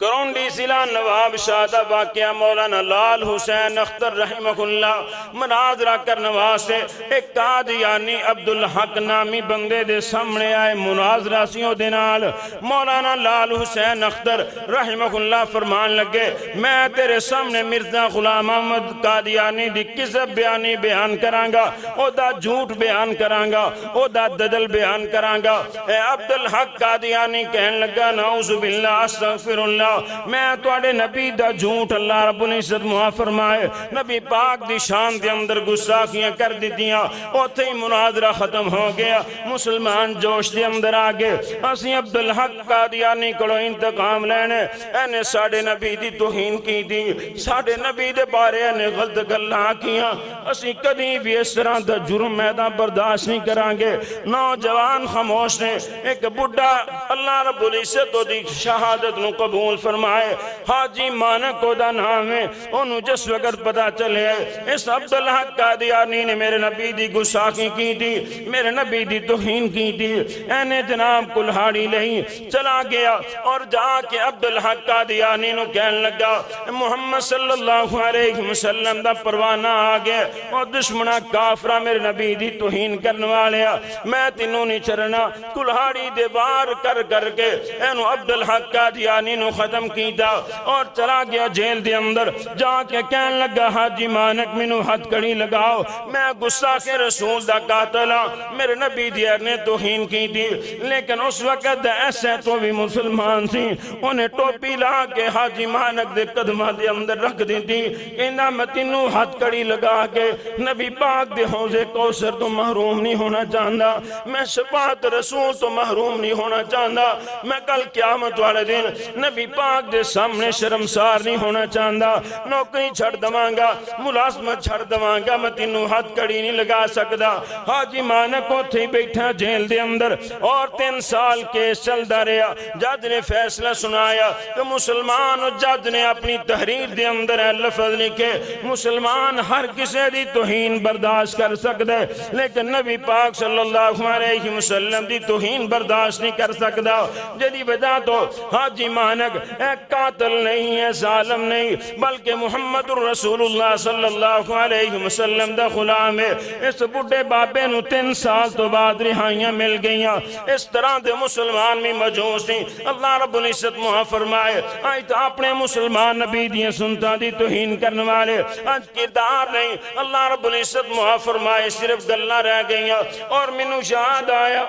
کرونڈی ضلع نواب شاہ دا واقعہ، مولانا لال حسین اختر رحمہ اللہ مناظرہ کرنے واسطے ایک قادیانی عبدالحق نامی بندے دے سامنے آئے مناظرہ سیوں دے نال۔ مولانا لال حسین اختر رحمہ اللہ فرمان لگے میں تیرے سامنے مرزا غلام احمد قادیانی دی کذب بیان کرانگا، او دا جھوٹ بیان کرانگا، او دا دجل بیان کرانگا۔ اے عبدالحق قادیانی کہن لگا نعوذ باللہ استغفر اللہ، میں توڑے نبی دا جھوٹ اللہ رب العزت معاف فرمائے نبی پاک دی شان دے اندر گستاخیاں کر دیتیاں، اوتھے ہی مناظرہ ختم ہو گیا، مسلمان جوش دے اندر آگے اسی عبدالحق قادیانی کڑو انتقام لینے، اینے ساڑے نبی دی توہین کی دی، ساڑے نبی دے بارے اینے غلط گلاں کیاں، اسی کدی بھی اس طرح دا جرم میدان برداشت نہیں کرانگے۔ نوجوان خاموش نے، ایک بڑھا اللہ رب العزت دی شہادت نو قبول فرمائے، حاجی مانک کو دا نام ہے، انہوں جس وقت پتا چلے اس عبدالحق قادیانی نے میرے نبی دی گستاخی کی تھی، میرے نبی دی توہین کی تھی، اینے جناب کلہاڑی نہیں چلا گیا اور جا کے عبدالحق قادیانی نو کہن لگا محمد صلی اللہ علیہ وسلم دا پروانہ آگے اور دشمنہ کافرہ میرے نبی دی توہین کرنے والے میں تینوں نہیں چرنا، کلہاڑی دیوار کر کے اینو عبدالحق قادیانی نو ختم کیتا اور چلا گیا جیل دے اندر، جا کے کہن لگا حاجی مانک منو ہتھ کڑی لگاؤ، میں گستاخ رسول دا قاتل ہاں، میرے نبی دیر نے توہین کی تھی، لیکن اس وقت ایسے تو بھی مسلمان تھی، انہیں ٹوپی لا کے حاجی مانک دے قدمہ دے اندر رکھ دی تھی، کہنا میں تینوں ہتھ کڑی لگا کے نبی پاک دے حوض کوثر تو محروم نہیں ہونا چاہتا، میں شفاعت رسول تو محروم نہیں ہونا چاہتا، میں کل قیامت والے دن نبی پاک دے سامنے شرمسار نہیں ہونا چاہتا، نوکری چھڑ دوانگا، ملازمت چھڑ دوانگا، میں تینوں ہاتھ کڑی نہیں لگا سکتا۔ حاجی مانک کو تھی بیٹھا جیل دے اندر اور 3 سال کیس چل دا رہا، جج نے فیصلہ سنایا کہ مسلمان جج نے اپنی تحریر دے اندر ہے لفظ لکھے مسلمان ہر کسی دی توہین برداشت کر سکتے لیکن نبی پاک صلی اللہ علیہ وسلم دی توہین برداشت نہیں کر سکتا، جدی وجہ تو حاجی مانک ایک قاتل نہیں ہے، ظالم نہیں، بلکہ محمد الرسول اللہ صلی اللہ علیہ وسلم دا غلام ہے۔ اس بڑھے بابے نو 3 سال تو بعد رہائیاں مل گئیاں، اس طرح دے مسلمان بھی مجوس نہیں۔ اللہ رب العزت معاف فرمائے آئی تو اپنے مسلمان نبی دیاں سنتا دی توہین کرنے والے آج کردار نہیں، اللہ رب العزت معاف فرمائے صرف گلہ رہ گئیاں۔ اور منو یاد آیا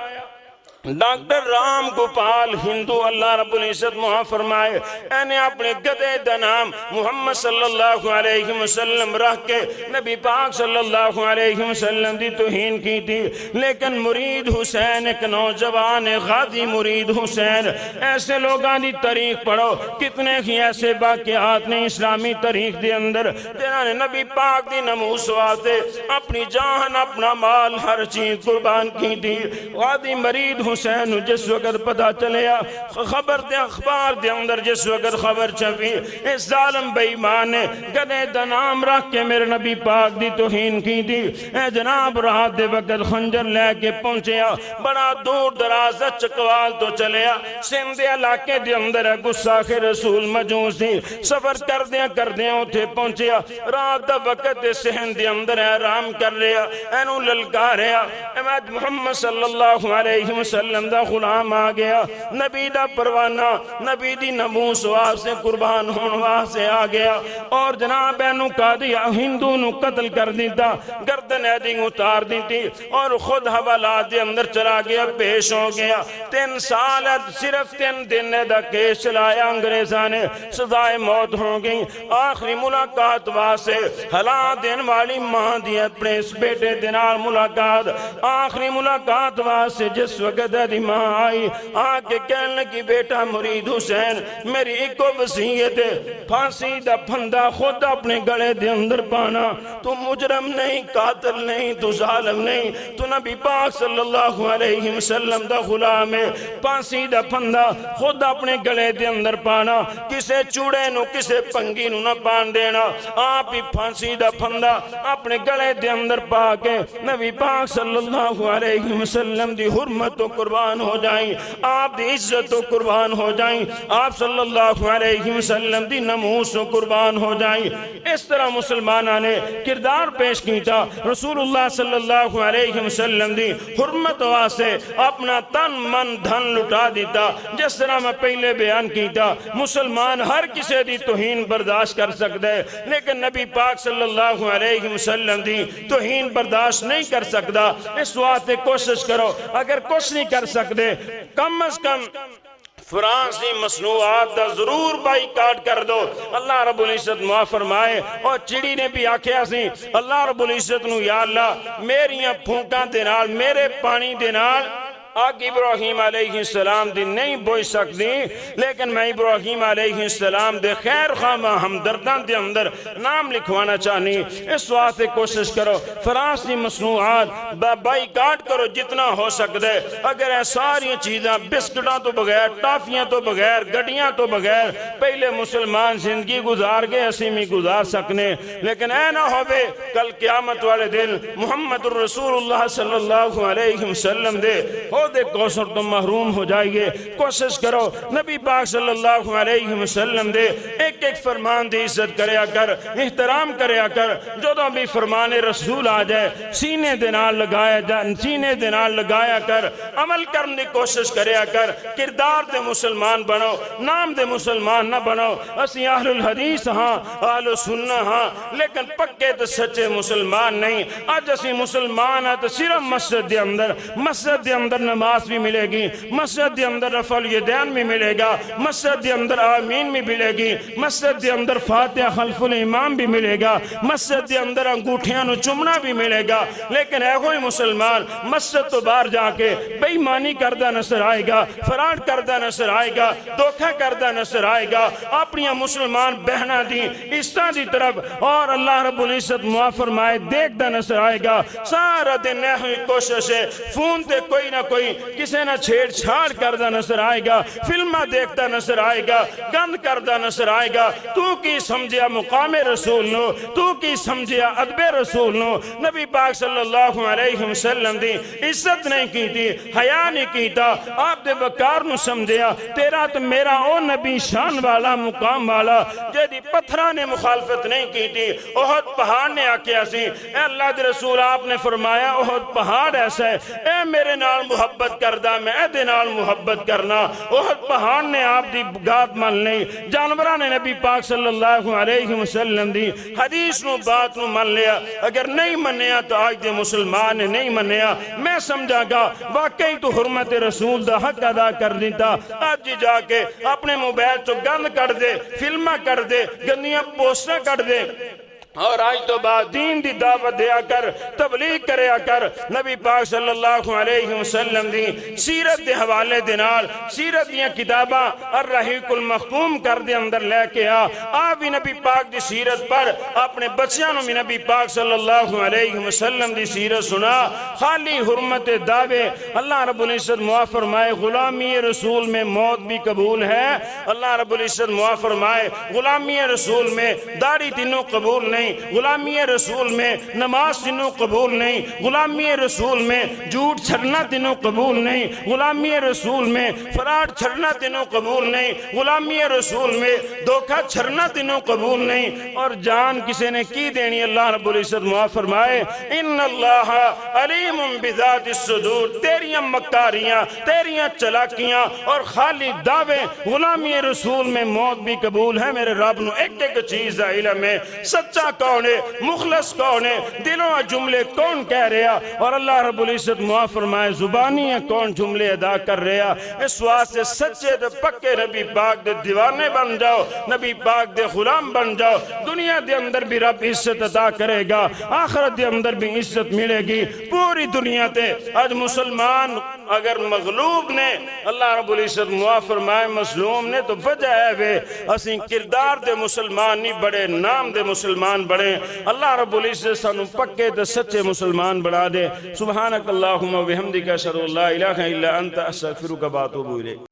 ڈاکٹر رام گوپال ہندو اللہ رب العزت معاف فرمائے اینے اپنے گدے دا نام محمد صلی اللہ علیہ وسلم رکھ کے نبی پاک صلی اللہ علیہ وسلم دی توہین کی تھی، لیکن مرید حسین ایک نوجوان غازی مرید حسین، ایسے لوگاں دی تاریخ پڑھو کتنے ہی ایسے واقعات نے اسلامی تاریخ دے اندر جنہاں نے نبی پاک دی نموس واسطے اپنی جان اپنا مال ہر چیز قربان کی تھی۔ غازی مرید حسین جس وقت پتہ چلیا خبر دے اخبار دے اندر جس وقت خبر چھپی اس ظالم بے ایمان نے گدے دا نام رکھ کے میرے نبی پاک دی توہین کی تھی، اے جناب رات دے وقت خنجر لے کے پہنچیا، بڑا دور دراز چکوال تو چلیا، سندھ علاقے دے اندر ہے گستاخ رسول مجوسی، سفر کردیاں اتھے پہنچیا، رات دا وقت سہن دے اندر ہے آرام کر رہا، اینو للکا رہا، اے محمد صلی اللہ علیہ وسلم وسلم دا غلام آ گیا، نبی دا پروانہ، نبی دی نموس واسطے قربان ہون واسطے آ گیا، اور جناب اینو قادیا ہندو نو قتل کر دیتا، گردن ایدی اتار دیتی، اور خود حوالات دے اندر چلا گیا، پیش ہو گیا۔ 3 سال صرف 3 دن دا کیس چلایا، انگریزانے سزائے موت ہو گئی۔ آخری ملاقات واسطے ہلا دین والی ماں دی اپنے اس بیٹے دنال ملاقات، آخری ملاقات واسطے جس وقت دی ماں آئی، آکے کہنے لگی بیٹا مرید حسین میری ایک وصیت ہے، پھانسی دا پھندا خود اپنے گلے دے اندر پانا، تو مجرم نہیں، قاتل نہیں، تو ظالم نہیں، تو نبی پاک صلی اللہ علیہ وسلم دا غلام ہے، پھانسی دا پھندا خود اپنے گلے دے اندر پانا، کسے چوڑے نو کسے پنگی نو نہ پان دینا، آپ ہی پھانسی دا پھندا اپنے گلے دے اندر پا کے نبی پاک صلی اللہ علیہ وسلم دی حرمت تو قربان ہو جائیں، آپ دی عزت تو قربان ہو جائیں، آپ صلی اللہ علیہ وسلم دی نموس تو قربان ہو جائیں۔ اس طرح مسلمانہ نے کردار پیش کیتا، رسول اللہ صلی اللہ علیہ وسلم دی حرمت واسے اپنا تن من دھن لٹا دیتا۔ جس طرح میں پہلے بیان کیتا، مسلمان ہر کسی دی توہین برداشت کر سکتے، لیکن نبی پاک صلی اللہ علیہ وسلم دی توہین برداشت نہیں کر سکتا۔ اس واسطے کوشش کرو، اگر کچھ نہیں کر سکتے کم از کم فرانسی مصنوعات دا ضرور بائی کاٹ کر دو۔ اللہ رب العزت معاف فرمائے، اور چڑی نے بھی آکھیا سی اللہ رب العزت نو یا اللہ میریاں پھونکاں دے نال، میرے پانی دے نال آگ ابراہیم علیہ السلام دی نہیں بوئی سکتی، لیکن میں ابراہیم علیہ السلام دے خیر خواہ ہمدردان دے اندر نام لکھوانا چاہنی۔ اس واسطے کوشش کرو، فرانسی مصنوعات بائی کاٹ کرو جتنا ہو سکتے۔ اگر اے ساری چیزاں بسکٹاں تو بغیر، ٹافیاں تو بغیر، گڈیاں تو بغیر پہلے مسلمان زندگی گزار گئے، اسیمی گزار سکنے، لیکن اے نہ ہوئے کل قیامت والے دن محمد الرسول اللہ صلی اللہ علیہ وسلم دے دے کوثر تم محروم ہو جائیے۔ کوشش کرو نبی پاک صلی اللہ علیہ وسلم دے ایک ایک فرمان دی عزت کریا کر، احترام کریا کر۔ جو تو بھی فرمان رسول آ جائے سینے دے نال لگایا جائے، سینے دے نال لگایا کر، عمل کرنے کی کوشش کریا کر۔ کردار دے مسلمان بنو، نام دے مسلمان نہ بنو۔ اسی اہل الحدیث ہاں، اہل سنہ ہاں، لیکن پکے تو سچے مسلمان نہیں۔ آج اسی مسلمان ہیں تو صرف مسجد دے اندر نماز بھی ملے گی، مسجد دے اندر رفع الیدین بھی ملے گا، مسجد دے اندر آمین بھی ملے گی، مسجد دے اندر فاتحہ خلف الامام بھی ملے گا، مسجد دے اندر انگوٹھیاں نو چمنا بھی ملے گا، لیکن اے کوئی مسلمان مسجد تو باہر جا کے بے ایمانی کردہ نظر آئے گا، فراڈ کردہ نظر آئے گا، دھوکہ کردہ نظر آئے گا، اپنی مسلمان بہنہ دی عزتاں دی طرف اور اللہ رب العزت معاف فرمائے دیکھتا نظر آئے گا۔ سارا دن نہ ہوئی کوشش ہے، فون تے کوئی نہ کوئی کسی نہ چھیڑ چھاڑ کردہ نظر آئے گا، فلمہ دیکھتا نظر آئے گا، گند کردہ نظر آئے گا۔ تو کی سمجھیا مقام رسول نو، تو کی سمجھیا ادب رسول نو، نبی پاک صلی اللہ علیہ وسلم دی عزت نہیں کی تھی، حیا نہیں کیتا، آپ دے وقار نو سمجھیا۔ تیرا تو میرا او نبی شان والا مقام والا جدی پتھرہ نے مخالفت نہیں کی تھی، احد پہاڑ نے آکیا سی، اے اللہ دے رسول آپ نے فرمایا احد پہاڑ ایسا ہے، اے میرے نال محبت کردہ میں اے دے نال محبت کرنا۔ احد پہاڑ نے آپ دی گات مان نہیں، جانورہ نے نبی پاک صلی اللہ علیہ وسلم دی حدیث نو بات نو مان لیا۔ اگر نہیں منیا تو آج دے مسلمان نے نہیں منیا، میں سمجھا گا واقعی تو حرمت رسول دا حق ادا کر دیتا۔ آج جی جا کے اپنے موبائل تو گند کر دے، فلمہ کر دے، گندیاں پوسٹر کر دے، اور آج تو بعد دین دی دعوت دیا کر، تبلیغ کریا کر۔ نبی پاک صلی اللہ علیہ وسلم دی سیرت دے حوالے دنال، سیرت دیاں کتاباں الرحیق المختوم کر دے اندر لے کے آپ بھی نبی پاک دی سیرت پر اپنے بچیاں نو بھی نبی پاک صلی اللہ علیہ وسلم دی سیرت سنا۔ خالی حرمت دعوے، اللہ رب العزت معاف فرمائے غلامی رسول میں موت بھی قبول ہے۔ اللہ رب العزت معاف فرمائے غلامی رسول میں داڑھی تینوں قبول نہیں، نہیں، غلامی رسول میں نماز تینوں قبول نہیں، غلامی رسول میں جھوٹ چھڑنا تینوں قبول نہیں، غلامی رسول میں فراڈ چھڑنا تینوں قبول نہیں، غلامی رسول میں دھوکہ چھڑنا تینوں قبول نہیں۔ اور جان کسے نے کی دینی، اللہ رب العزت معاف فرمائے ان اللہ علیم بذات الصدور، تیریاں مکاریاں، تیریاں چلاکیاں اور خالی دعوے غلامی رسول میں موت بھی قبول ہے۔ میرے رب نو ایک ایک چیز دا علم ہے، سچا کون ہے، مخلص کون ہے، دلوں جملے کون کہہ رہا، اور اللہ رب العزت معاف فرمائے زبانی ہے کون جملے ادا کر رہا۔ اس واسطے سچے دے پکے نبی پاک دے دیوانے بن جاؤ، نبی پاک دے غلام بن جاؤ، دنیا دے اندر بھی رب عزت عطا کرے گا، آخرت دے اندر بھی عزت ملے گی۔ پوری دنیا تے آج مسلمان اگر مغلوب نے، اللہ رب العزت معاف فرمائے مظلوم نے، تو وجہ ہے وے اسیں کردار دے مسلمان نہیں بڑے، نام دے مسلمان بڑے۔ اللہ رب العزت سانو پکے تے سچے مسلمان بنا دے۔ سبحانک اللہم و بحمدک اشہد ان لا الہ الا انت استغفرک و اتوب الیک۔